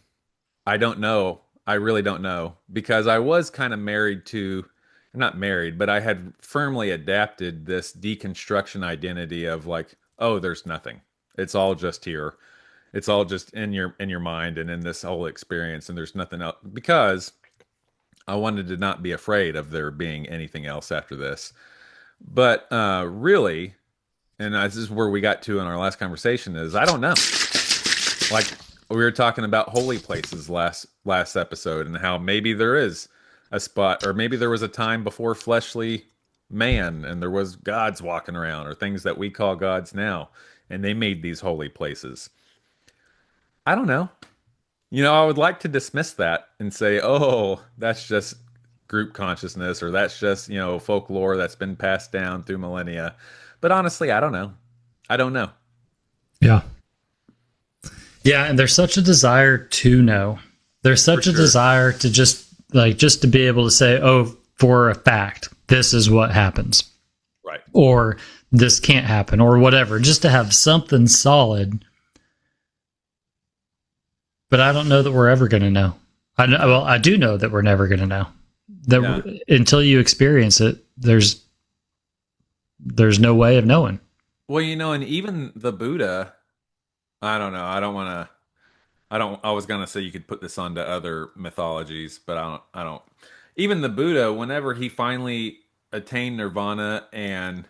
I don't know. I really don't know, because I was kind of married to, not married, but I had firmly adapted this deconstruction identity of like, oh, there's nothing. It's all just here. It's all just in your mind and in this whole experience, and there's nothing else, because I wanted to not be afraid of there being anything else after this. But really, and this is where we got to in our last conversation, is I don't know. Like, we were talking about holy places last episode, and how maybe there is a spot, or maybe there was a time before fleshly man and there was gods walking around, or things that we call gods now, and they made these holy places. I don't know. I would like to dismiss that and say, oh, that's just group consciousness, or that's just, folklore that's been passed down through millennia. But honestly, I don't know. I don't know. Yeah. Yeah, and there's such a desire to know. There's For such a sure. desire to just to be able to say, "Oh, for a fact, this is what happens," Right. or "This can't happen," or whatever. Just to have something solid. But I don't know that we're ever going to know. Well, I do know that we're never going to know. That Yeah. until you experience it, there's no way of knowing. Well, and even the Buddha, I don't know. I don't want to. I was gonna say you could put this onto other mythologies, but I don't. I don't. Even the Buddha, whenever he finally attained nirvana and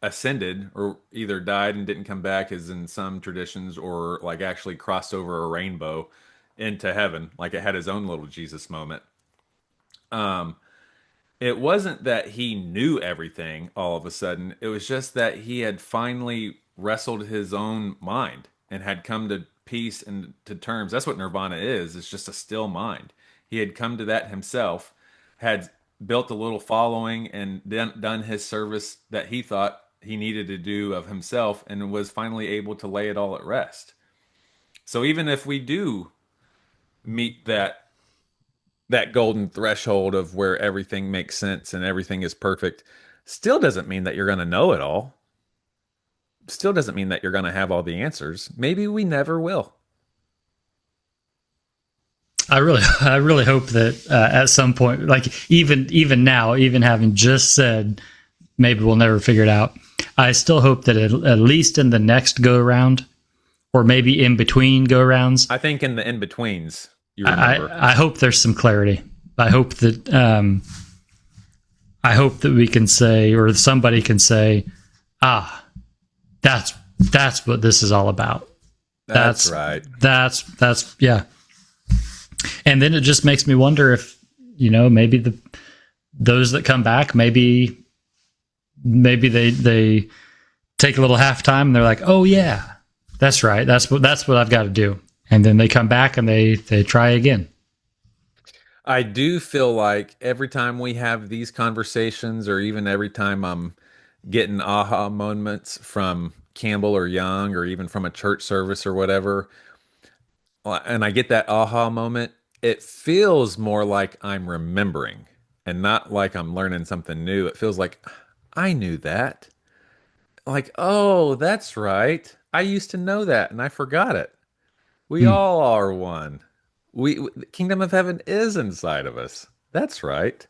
ascended, or either died and didn't come back, as in some traditions, or like actually crossed over a rainbow into heaven. Like it had his own little Jesus moment. Um, it wasn't that he knew everything all of a sudden. It was just that he had finally wrestled his own mind and had come to peace and to terms. That's what nirvana is. It's just a still mind. He had come to that himself, had built a little following and done his service that he thought he needed to do of himself, and was finally able to lay it all at rest. So even if we do meet that golden threshold of where everything makes sense and everything is perfect, still doesn't mean that you're going to know it all. Still doesn't mean that you're going to have all the answers. Maybe we never will. I really hope that at some point, like even now, even having just said maybe we'll never figure it out, I still hope that at least in the next go around, or maybe in between go rounds, I think in the in betweens, you remember. I hope there's some clarity. I hope that we can say, or somebody can say, ah, that's what this is all about. That's right. That's yeah. And then it just makes me wonder if, maybe those that come back, maybe they take a little halftime and they're like, oh yeah, that's right. That's what I've got to do. And then they come back and they try again. I do feel like every time we have these conversations, or even every time I'm getting aha moments from Campbell or Young, or even from a church service or whatever, and I get that aha moment, it feels more like I'm remembering and not like I'm learning something new. It feels like I knew that. Like, oh, that's right. I used to know that and I forgot it. We Hmm. all are one. The kingdom of heaven is inside of us. That's right.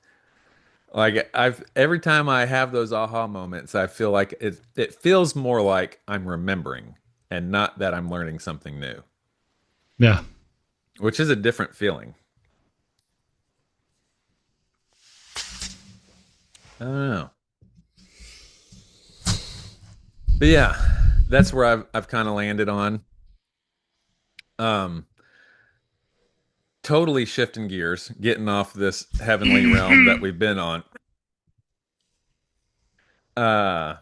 Like I've every time I have those aha moments, I feel like it feels more like I'm remembering and not that I'm learning something new, Yeah. which is a different feeling. I don't know. But yeah, that's where I've kind of landed on. Um, totally shifting gears, getting off this heavenly realm that we've been on. Uh,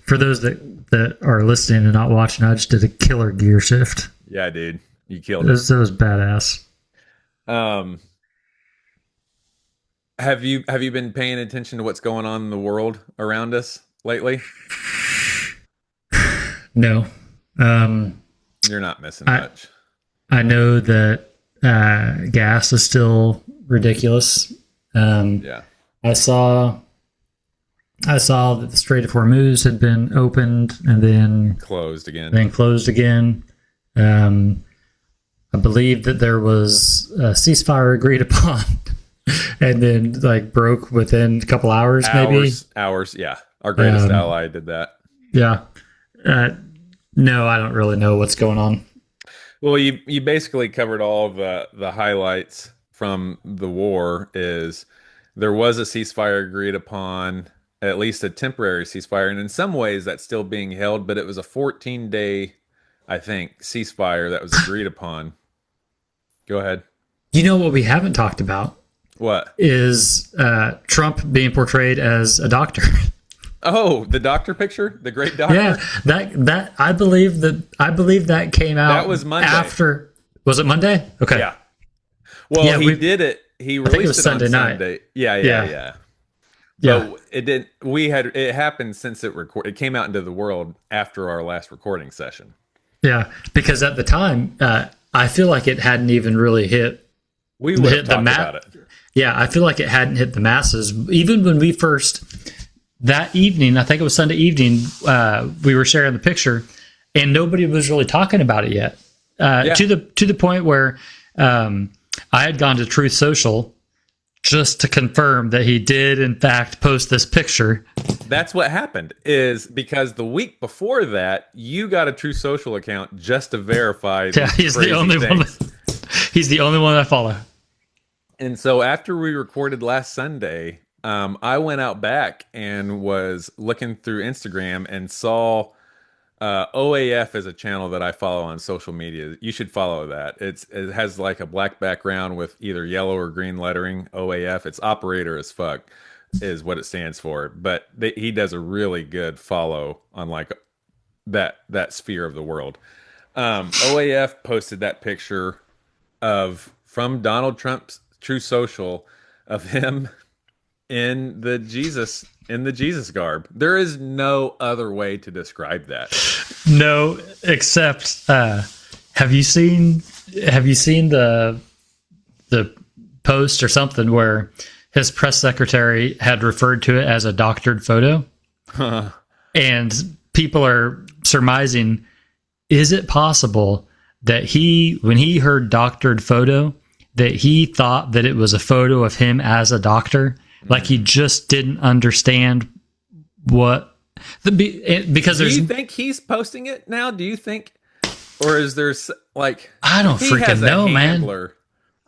For those that are listening and not watching, I just did a killer gear shift. yeah, dude, you It killed it. was badass. Um, have you been paying attention to what's going on in the world around us lately? No. Um, You're not missing I much. I know that gas is still ridiculous. Yeah, I saw that the Strait of Hormuz had been opened and closed again. then closed again. Um, I believe that there was a ceasefire agreed upon, and then like broke within a couple hours, maybe. Hours. Yeah, our greatest Um, ally did that. yeah. Uh, no, I don't really know what's going on. Well, you basically covered all the highlights from the war. Is there was a ceasefire agreed upon, at least a temporary ceasefire, and in some ways that's still being held, but it was a 14-day, I think, ceasefire that was agreed upon. Go ahead. You know what we haven't talked about What? is Trump being portrayed as a doctor. Oh, the doctor picture, the great doctor. Yeah, that I believe that came out. That was Monday. After. Was it Monday? Okay. Yeah. Well, Yeah, he did it. He I think it released was it on Sunday night. Sunday. Yeah, Yeah. yeah. Yeah. But it didn't. We had it happened since it came out into the world after our last recording session. Yeah. Because at the time, I feel like it hadn't even really We would have hit the talked about it. Yeah, I feel like it hadn't hit the masses. Even when we first that evening, I think it was Sunday evening, we were sharing the picture, and nobody was really talking about it yet. Yeah. To the point where I had gone to Truth Social just to confirm that he did in fact post this picture. That's what happened. Is because the week before that, you got a True Social account just to verify. Yeah, he's the only one. He's the only one I follow. And so after we recorded last Sunday, I went out back and was looking through Instagram and saw OAF is a channel that I follow on social media. You should follow that. It has like a black background with either yellow or green lettering. OAF. It's operator as fuck is what it stands for. But he does a really good follow on like that sphere of the world. OAF posted that picture of from Donald Trump's True Social of him in the Jesus garb. There is no other way to describe that. No, except have you seen the post or something where his press secretary had referred to it as a doctored photo? And people are surmising, is it possible that when he heard doctored photo, that he thought that it was a photo of him as a doctor? Like he just didn't understand what because there's. Do you think he's posting it now? Do you think, or is there like I don't freaking know, man.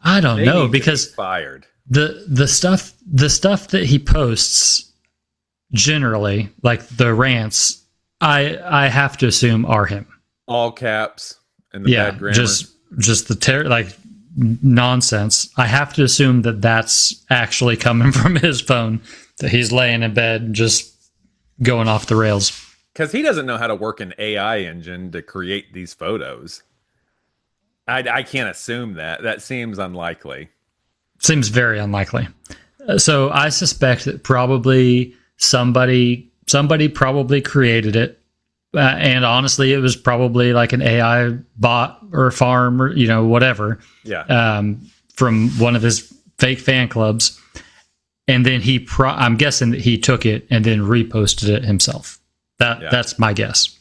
I don't know because fired the stuff that he posts generally, like the rants, I have to assume are him. All caps and the bad grammar. Just the like nonsense. I have to assume that that's actually coming from his phone, that he's laying in bed just going off the rails. Because he doesn't know how to work an AI engine to create these photos. I can't assume that. That seems unlikely. Seems very unlikely. So I suspect that probably somebody probably created it. And honestly, it was probably like an AI bot or farm or, whatever. Yeah. From one of his fake fan clubs. And then I'm guessing that he took it and then reposted it himself. That's my guess.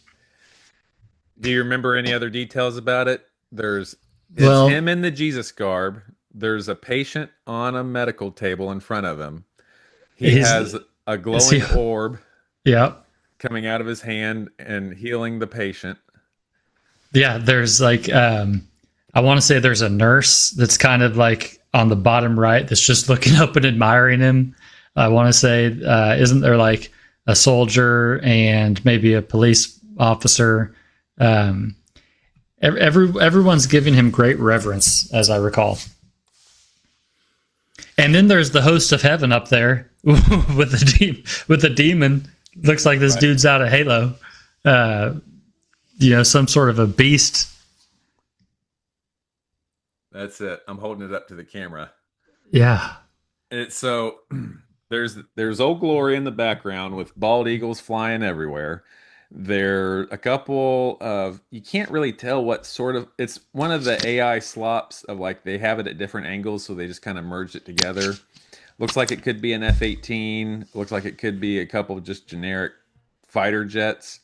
Do you remember any other details about it? It's him in the Jesus garb. There's a patient on a medical table in front of him. He has a glowing orb. Yeah. Coming out of his hand and healing the patient. Yeah, there's like I want to say there's a nurse that's kind of like on the bottom right that's just looking up and admiring him. I want to say isn't there like a soldier and maybe a police officer? Everyone's giving him great reverence, as I recall. And then there's the host of heaven up there with the demon. Looks like this dude's out of Halo. Some sort of a beast. That's it. I'm holding it up to the camera. Yeah. And so there's Old Glory in the background with bald eagles flying everywhere. There a couple of, you can't really tell what sort of, it's one of the AI slops of like they have it at different angles, so they just kind of merged it together. Looks like it could be an F-18. Looks like it could be a couple of just generic fighter jets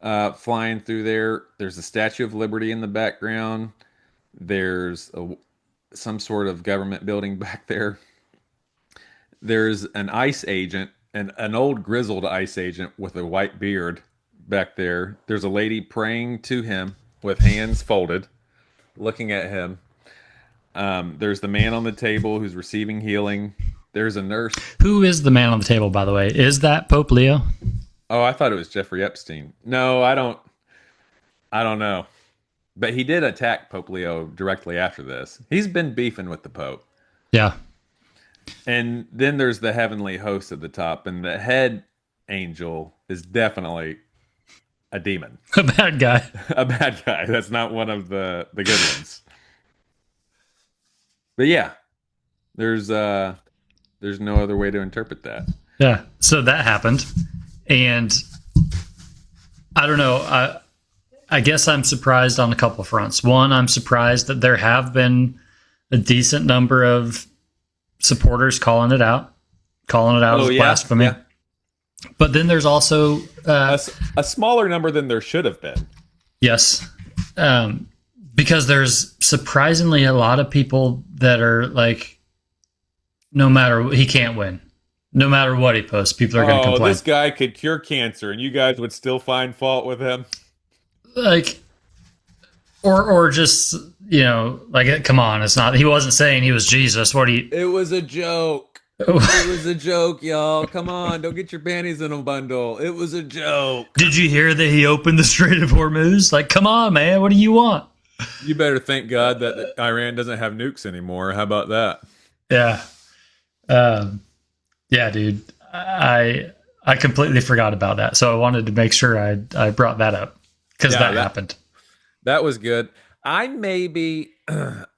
flying through there. There's the Statue of Liberty in the background. There's some sort of government building back there. There's an ICE agent, an old grizzled ICE agent with a white beard back there. There's a lady praying to him with hands folded, looking at him. There's the man on the table who's receiving healing. There's a nurse. Who is the man on the table, by the way? Is that Pope Leo? Oh, I thought it was Jeffrey Epstein. No, I don't know. But he did attack Pope Leo directly after this. He's been beefing with the Pope. Yeah. And then there's the heavenly host at the top, and the head angel is definitely a demon. A bad guy. A bad guy. That's not one of the good ones. But yeah, there's no other way to interpret that. Yeah. So that happened. And I don't know. I guess I'm surprised on a couple of fronts. One, I'm surprised that there have been a decent number of supporters calling it out as blasphemy. Yeah. But then there's also a smaller number than there should have been. Yes. Because there's surprisingly a lot of people that are like, no matter, he can't win. No matter what he posts, people are going to complain. This guy could cure cancer, and you guys would still find fault with him? Like, or just, like, come on, it's not, he wasn't saying he was Jesus. It was a joke. It was a joke, y'all. Come on, don't get your panties in a bundle. It was a joke. Did you hear that he opened the Strait of Hormuz? Like, come on, man. What do you want? You better thank God that Iran doesn't have nukes anymore. How about that? Yeah. Um, yeah, dude. I completely forgot about that. So I wanted to make sure I brought that up because Yeah, that happened. that was good. I maybe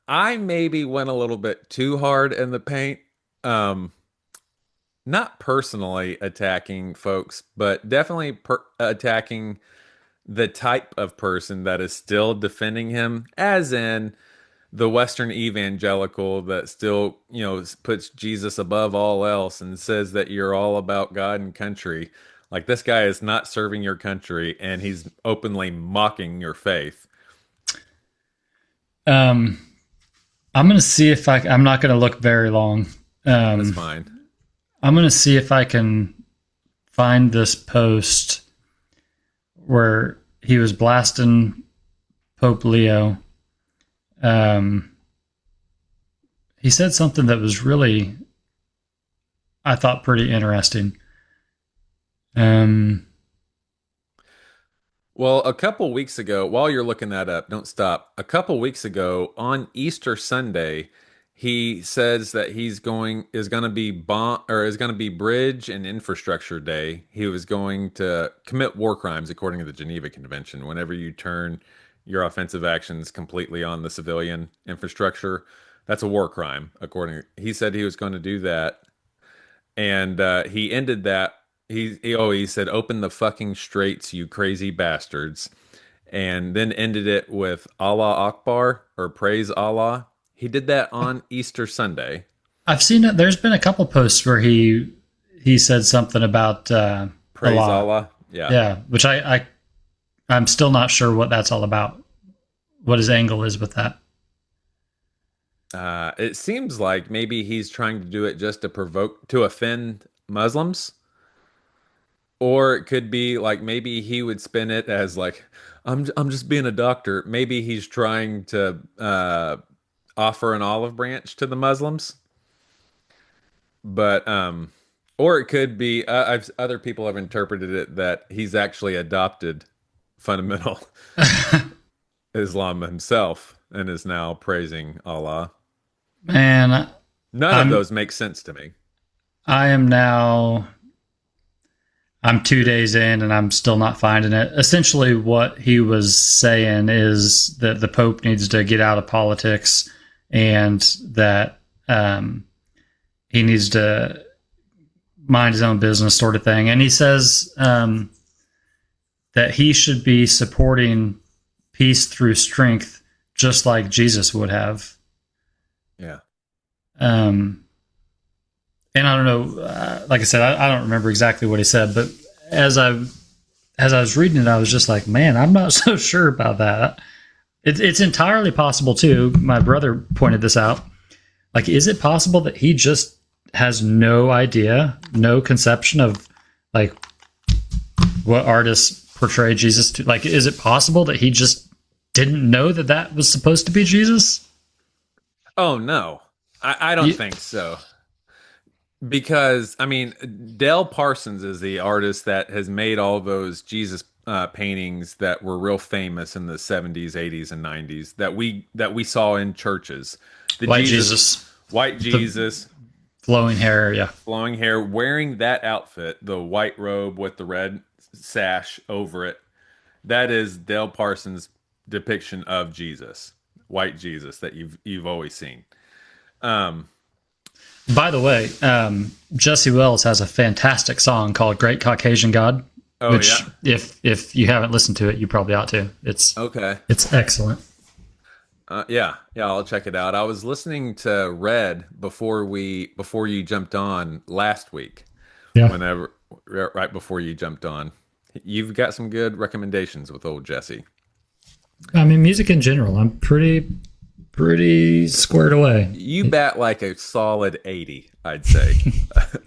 I maybe went a little bit too hard in the paint. Um, Not personally attacking folks, but definitely attacking the type of person that is still defending him, as in the Western evangelical that still, puts Jesus above all else and says that you're all about God and country. Like this guy is not serving your country and he's openly mocking your faith. Um, I'm going to see if I'm not going to look very long. That's Um, fine. I'm going to see if I can find this post where he was blasting Pope Leo. Um, he said something that was really, I thought, pretty interesting. Um, Well, a couple weeks ago, while you're looking that up, don't stop. A couple weeks ago on Easter Sunday, he says that he's going is going to be is going to be Bridge and Infrastructure Day. He was going to commit war crimes according to the Geneva Convention. Whenever you turn your offensive actions completely on the civilian infrastructure, that's a war crime. He said he was going to do that, and he ended that. He said, "Open the fucking straits, you crazy bastards," and then ended it with Allah Akbar or praise Allah. He did that on Easter Sunday. I've seen it. There's been a couple posts where he said something about Praise Allah. Allah. Yeah. Yeah, which I'm still not sure what that's all about. What his angle is with that. It seems like maybe he's trying to do it just to offend Muslims. Or it could be like maybe he would spin it as like, I'm just being a doctor. Maybe he's trying to offer an olive branch to the Muslims. But or it could be other people have interpreted it that he's actually adopted fundamental Islam himself and is now praising Allah. Man, None of I'm those make sense to me. I am now I'm 2 days in and I'm still not finding it. Essentially, what he was saying is that the Pope needs to get out of politics and that he needs to mind his own business, sort of thing. And he says that he should be supporting peace through strength, just like Jesus would have. Yeah. Um, and I don't know, like I said, I don't remember exactly what he said, but as I was reading it, I was just like, man, I'm not so sure about that. It's entirely possible too. My brother pointed this out. Like, is it possible that he just has no idea, no conception of like what artists portray Jesus to? Like, is it possible that he just didn't know that that was supposed to be Jesus? Oh no. I don't think so. Because I mean, Dale Parsons is the artist that has made all those Jesus paintings that were real famous in the 70s, 80s, and 90s that we saw in churches. The White Jesus, white Jesus, flowing hair, yeah. flowing hair, wearing that outfit, the white robe with the red sash over it. That is Dale Parsons' depiction of Jesus, white Jesus that you've always seen. Um, By the way, Jesse Wells has a fantastic song called "Great Caucasian God," oh which, yeah, if you haven't listened to it, you probably ought to. okay. It's excellent. Yeah, I'll check it out. I was listening to Red before you jumped on last week. Yeah, Whenever right before you jumped on, you've got some good recommendations with old Jesse. I mean, music in general, I'm pretty squared away. You bat like a solid 80, I'd say.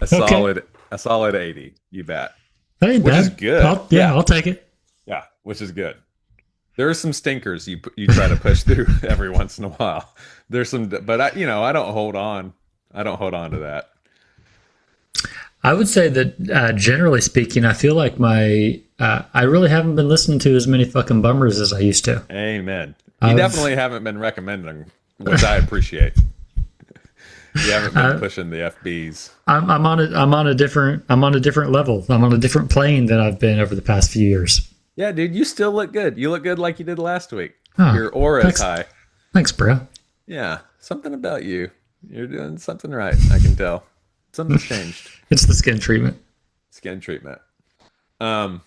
a solid Okay. a solid 80. You bat, Hey, which is Dad, good. I'll take it. Yeah, which is good. There are some stinkers you try to push through every once in a while. There's some, but I don't hold on. I don't hold on to that. I would say that generally speaking, I feel like I really haven't been listening to as many fucking bummers as I used to. Amen. You I've definitely haven't been recommending, which I appreciate. You haven't been pushing the FBs. I'm on a different level. I'm on a different plane than I've been over the past few years. Yeah, dude, you still look good. You look good like you did last week. Oh, Your aura is thanks, high. thanks, bro. Yeah, something about you. You're doing something right. I can tell. Something's changed. It's the skin treatment. Skin treatment. Um,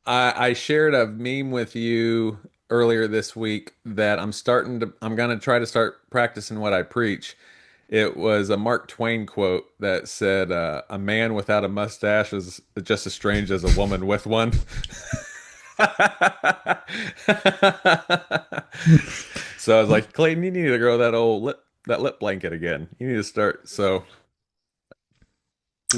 I shared a meme with you earlier this week that I'm gonna try to start practicing what I preach. It was a Mark Twain quote that said, "A man without a mustache is just as strange as a woman with one." So I was like, Clayton, you need to grow that lip blanket again. You need to start. So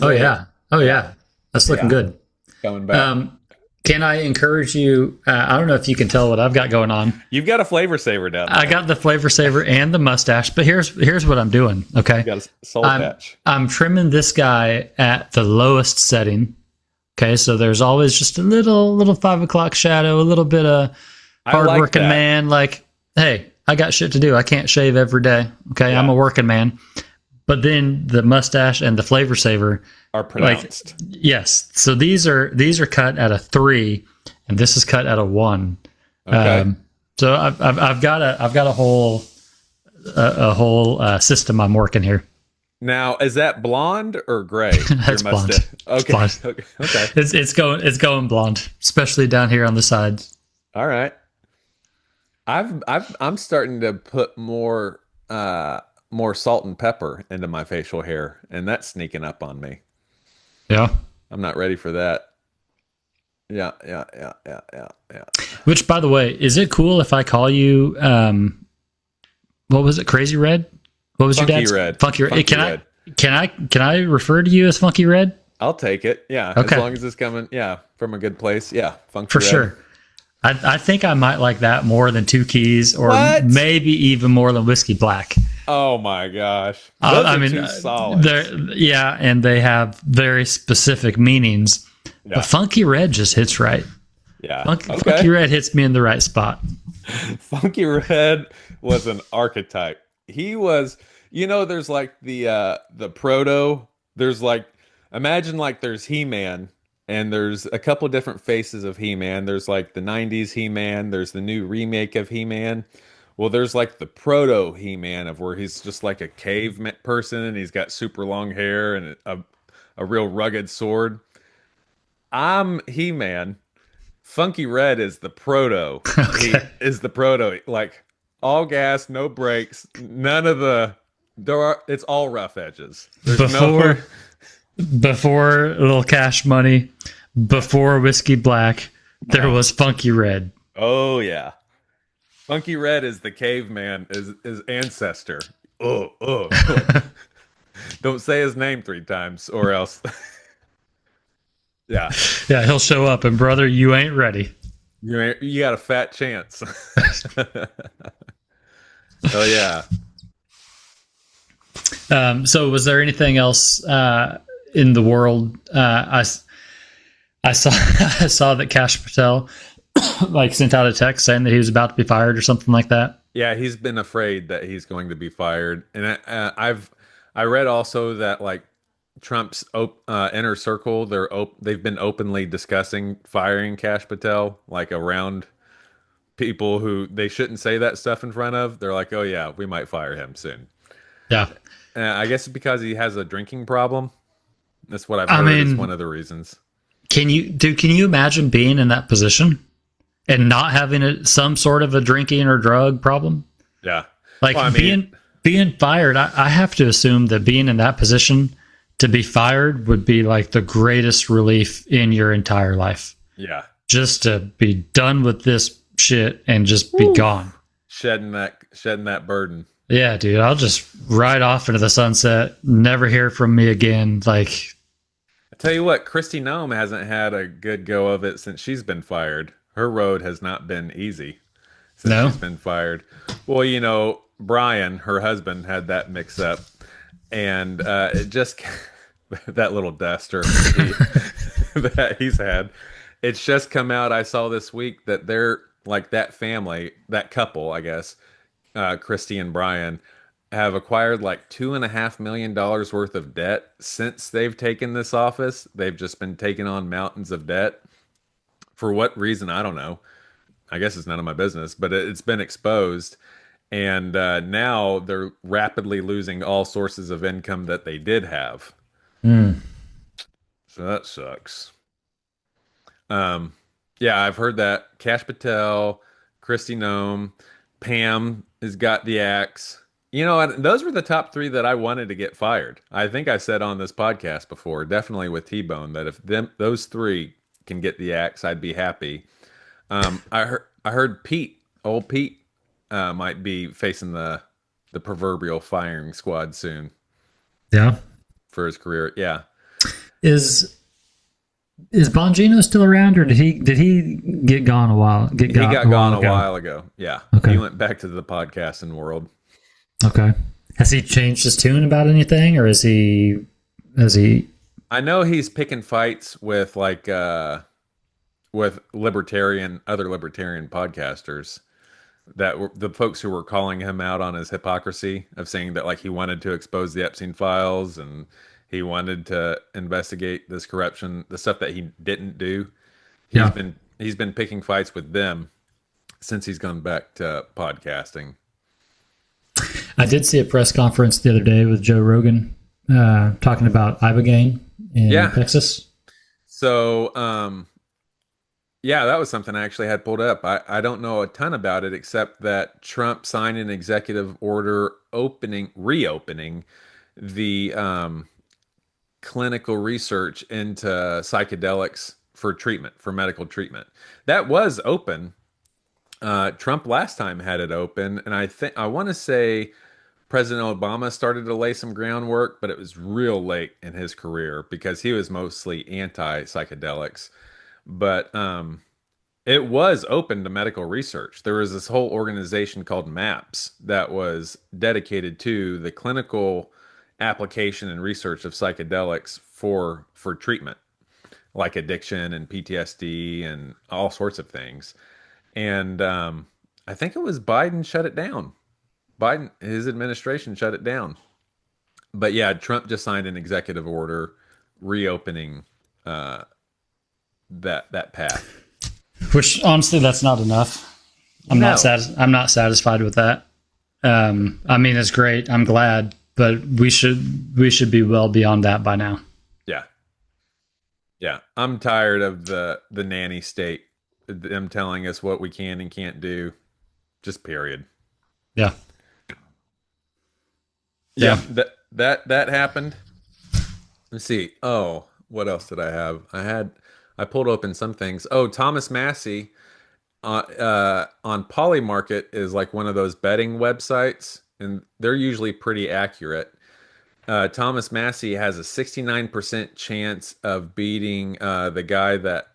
Oh there, yeah, oh yeah, yeah, that's looking yeah, good. coming back. Um, can I encourage you? I don't know if you can tell what I've got going on. You've got a flavor saver down I there. got the flavor saver and the mustache, but here's what I'm doing. You Okay, got a soul I'm patch. I'm trimming this guy at the lowest setting. Okay, so there's always just a little 5 o'clock shadow, a little bit of I like hardworking that. man. Like, hey, I got shit to do. I can't shave every day. Okay, I'm Yeah, a working man. But then the mustache and the flavor saver, are like, pronounced. yes. So these are cut at a 3, and this is cut at a 1. Okay. So I've got a whole system I'm working here. Now, is that blonde or gray? Your That's blonde. mustache. It's Okay. blonde. Okay. Okay. It's going blonde, especially down here on the sides. All right. I'm starting to put more salt and pepper into my facial hair, and that's sneaking up on me. Yeah. I'm not ready for that. Yeah, yeah, yeah, yeah, yeah, yeah. Which, by the way, is it cool if I call you? What was it? Crazy Red? What was Funky your dad's? Red. Funky Red. Funky Can Red. I refer to you as Funky Red? I'll take it. Yeah, as Okay, long as it's coming, yeah, from a good place. Yeah, Funky for Red. sure. I think I might like that more than Two Keys, or What? maybe even more than Whiskey Black. Oh my gosh. Those I are mean, two solids. yeah, and they have very specific meanings. But Yeah. Funky Red just hits right. Yeah. Funky Okay. Red hits me in the right spot. Funky Red was an archetype. He was, there's like the proto, there's like imagine like there's He-Man and there's a couple different faces of He-Man. There's like the 90s He-Man, there's the new remake of He-Man. Well, there's like the proto He-Man of where he's just like a person and he's got super long hair and a real rugged sword. I'm He-Man. Funky Red is the proto. He Okay. is the proto. Like all gas, no brakes, none of the. It's all rough edges. There's no. Before before Little Cash Money, before Whiskey Black, there was Funky Red. Oh yeah, Funky Red is the caveman, is his ancestor. Oh. Don't say his name 3 times, or else. Yeah, Yeah, he'll show up, and brother, you ain't ready. you got a fat chance. Oh yeah. So, was there anything else in the world? I saw I saw that Cash Patel like sent out a text saying that he was about to be fired or something like that. Yeah, he's been afraid that he's going to be fired, and I read also that like Trump's inner circle, they've been openly discussing firing Cash Patel, like around people who they shouldn't say that stuff in front of. They're like, oh yeah, we might fire him soon. Yeah, I guess it's because he has a drinking problem. That's what I've I heard is mean, one of the reasons. can you imagine being in that position and not having some sort of a drinking or drug problem? Yeah. Like Well, I mean, being fired, I have to assume that being in that position to be fired would be like the greatest relief in your entire life. yeah, Just to be done with this shit and just be gone. shedding that burden. Yeah, dude, I'll just ride off into the sunset, never hear from me again. Like, I tell you what, Christy Nome hasn't had a good go of it since she's been fired. Her road has not been easy since no. she's been fired. Well, Brian, her husband, had that mix up, and it just that little duster that that he's had. It's just come out. I saw this week that they're like that family, that couple, I guess, Christy and Brian, have acquired like $2.5 million worth of debt since they've taken this office. They've just been taking on mountains of debt. For what reason, I don't know. I guess it's none of my business, but it's been exposed. And now they're rapidly losing all sources of income that they did have. Mm. So that sucks. Um, yeah, I've heard that. Cash Patel, Christy Nome, Pam has got the axe. You know, and those were the top three that I wanted to get fired. I think I said on this podcast before, definitely with T-Bone, that if those three can get the axe, I'd be happy. I heard Pete, old Pete, might be facing the proverbial firing squad soon Yeah. for his career. Yeah, Is Bongino still around, or did he get gone a while? he got A gone while a ago? while ago. Yeah, Okay. he went back to the podcasting world. Okay. Has he changed his tune about anything, or is he? Has he? I know he's picking fights with like with other libertarian podcasters that were the folks who were calling him out on his hypocrisy of saying that like he wanted to expose the Epstein files and he wanted to investigate this corruption, the stuff that he didn't do. He's Yeah. been he's been picking fights with them since he's gone back to podcasting. I did see a press conference the other day with Joe Rogan talking about Ibogaine in Yeah. Texas. So yeah, that was something I actually had pulled up. I don't know a ton about it except that Trump signed an executive order reopening the clinical research into psychedelics for treatment, for medical treatment. That was open. Trump last time had it open, and I want to say President Obama started to lay some groundwork, but it was real late in his career because he was mostly anti psychedelics. But it was open to medical research. There was this whole organization called MAPS that was dedicated to the clinical application and research of psychedelics for treatment, like addiction and PTSD and all sorts of things. And I think it was Biden shut it down. Biden, his administration shut it down. But yeah, Trump just signed an executive order reopening uh, that path. Which honestly, that's not enough. No. I'm not satisfied with that. I mean, it's great. I'm glad, but we should be well beyond that by now. Yeah. Yeah. I'm tired of the nanny state, them telling us what we can and can't do. Just period. Yeah. Yeah. Yeah. That happened. Let's see. Oh, what else did I have? I pulled open some things. Oh, Thomas Massey on Polymarket is like one of those betting websites, and they're usually pretty accurate. Thomas Massey has a 69% chance of beating the guy that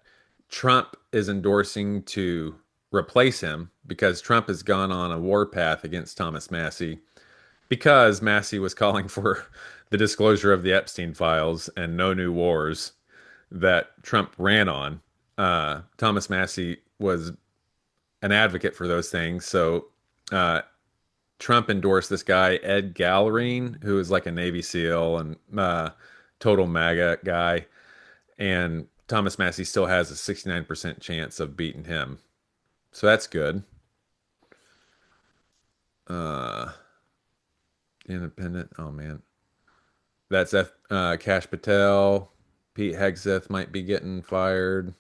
Trump is endorsing to replace him because Trump has gone on a war path against Thomas Massey because Massey was calling for the disclosure of the Epstein files and no new wars that Trump ran on. Thomas Massey was an advocate for those things. So Trump endorsed this guy, Ed Gallerine, who is like a Navy SEAL and total MAGA guy. And Thomas Massey still has a 69% chance of beating him. So that's good. Uh, Independent. Oh, man. That's Cash Patel. Pete Hegseth might be getting fired.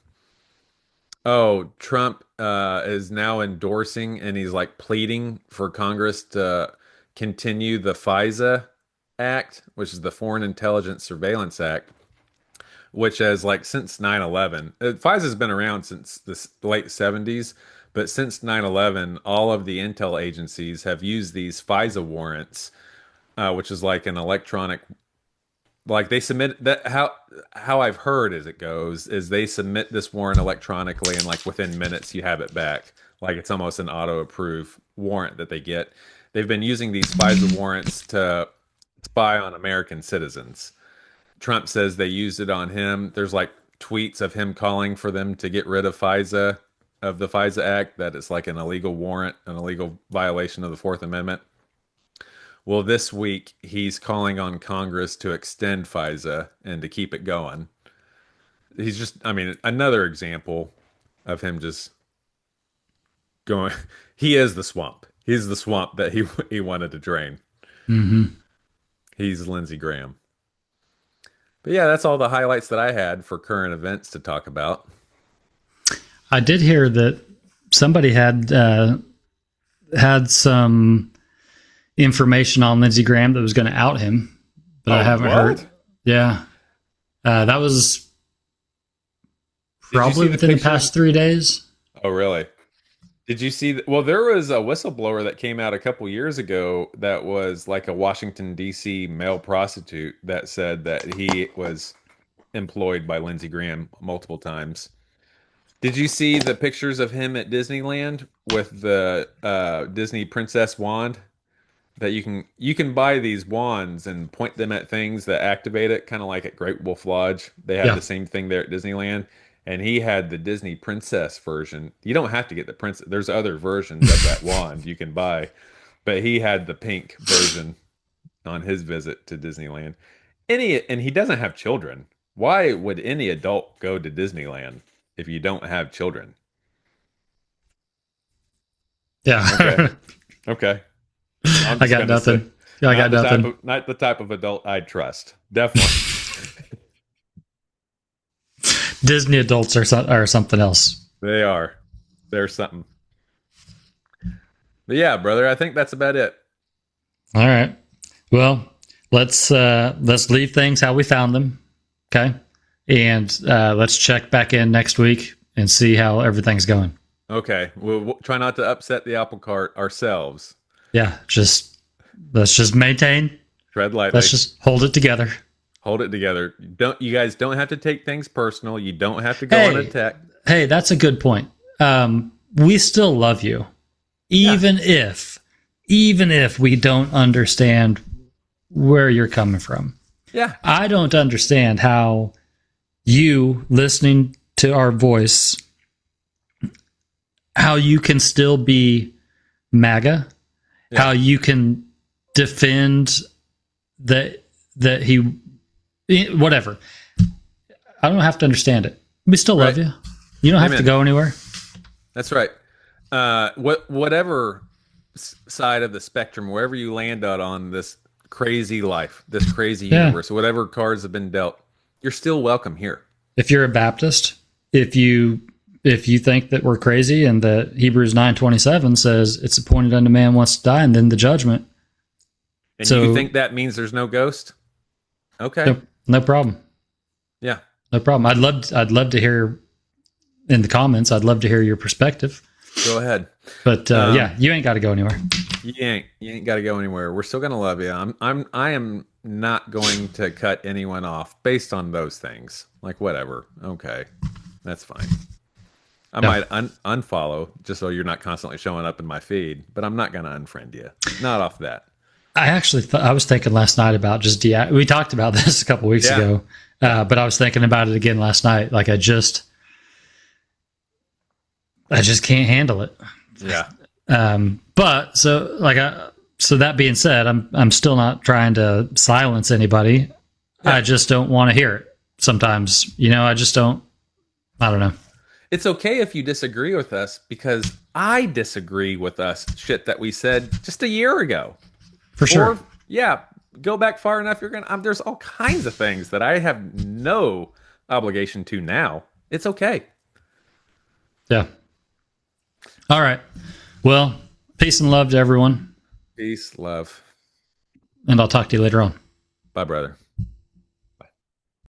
Oh, Trump is now endorsing and he's like pleading for Congress to continue the FISA Act, which is the Foreign Intelligence Surveillance Act, which has like since 9/11. FISA's been around since the late 70s, but since 9/11, all of the intel agencies have used these FISA warrants, which is like an electronic like they submit that how I've heard as it goes is they submit this warrant electronically and like within minutes you have it back. Like it's almost an auto approve warrant that they get. They've been using these FISA warrants to spy on American citizens. Trump says they used it on him. There's like tweets of him calling for them to get rid of FISA, of the FISA Act, that it's like an illegal warrant, an illegal violation of the Fourth Amendment. Well, this week he's calling on Congress to extend FISA and to keep it going. He's just, I mean, another example of him just going. He is the swamp. He's the swamp that he wanted to drain. Mm-hmm. He's Lindsey Graham. But yeah, that's all the highlights that I had for current events to talk about. I did hear that somebody had some information on Lindsey Graham that was going to out him, but I haven't heard. Yeah, that was probably within the past 3 days. Oh, really? Did you see well, there was a whistleblower that came out a couple years ago that was like a Washington, D.C. male prostitute that said that he was employed by Lindsey Graham multiple times. Did you see the pictures of him at Disneyland with the Disney princess wand? That you can buy these wands and point them at things that activate it, kind of like at Great Wolf Lodge. They have the same thing there at Disneyland. And he had the Disney princess version. You don't have to get the princess. There's other versions of that wand you can buy. But he had the pink version on his visit to Disneyland. And he doesn't have children. Why would any adult go to Disneyland if you don't have children? Yeah. Okay. Okay. I got nothing. I got nothing. Not the type of adult I'd trust. Definitely. Disney adults are something else. They are. They're something. But yeah, brother, I think that's about it. All right. Well, let's leave things how we found them. Okay. And let's check back in next week and see how everything's going. Okay. We'll try not to upset the apple cart ourselves. Yeah. Let's just maintain. Tread lightly. Let's just hold it together. Hold it together. You guys don't have to take things personal. You don't have to go on attack. Hey, that's a good point. We still love you. Even if we don't understand where you're coming from. Yeah. I don't understand how you listening to our voice, how you can still be MAGA, how you can defend that he, whatever. I don't have to understand it. We still love you. You don't have to go anywhere. That's right. Whatever side of the spectrum, wherever you land out on this crazy life, this crazy universe, whatever cards have been dealt, you're still welcome here. If you're a Baptist, if you think that we're crazy and that Hebrews 9:27 says it's appointed unto man once to die and then the judgment. And you think that means there's no ghost? Okay. No problem. Yeah. No problem. I'd love to hear in the comments. I'd love to hear your perspective. Go ahead. But you ain't got to go anywhere. You ain't got to go anywhere. We're still gonna love you. I am not going to cut anyone off based on those things. Like whatever. Okay, that's fine. I might unfollow just so you're not constantly showing up in my feed, but I'm not gonna unfriend you. Not off that. I actually I was thinking last night about just we talked about this a couple weeks ago, but I was thinking about it again last night. Like I just can't handle it. Yeah. But so that being said, I'm still not trying to silence anybody. Yeah. I just don't want to hear it. Sometimes, I just don't. I don't know. It's okay if you disagree with us because I disagree with us shit that we said just a year ago. For sure. Go back far enough. There's all kinds of things that I have no obligation to now. It's okay. Yeah. All right. Well, peace and love to everyone. Peace, love. And I'll talk to you later on. Bye, brother.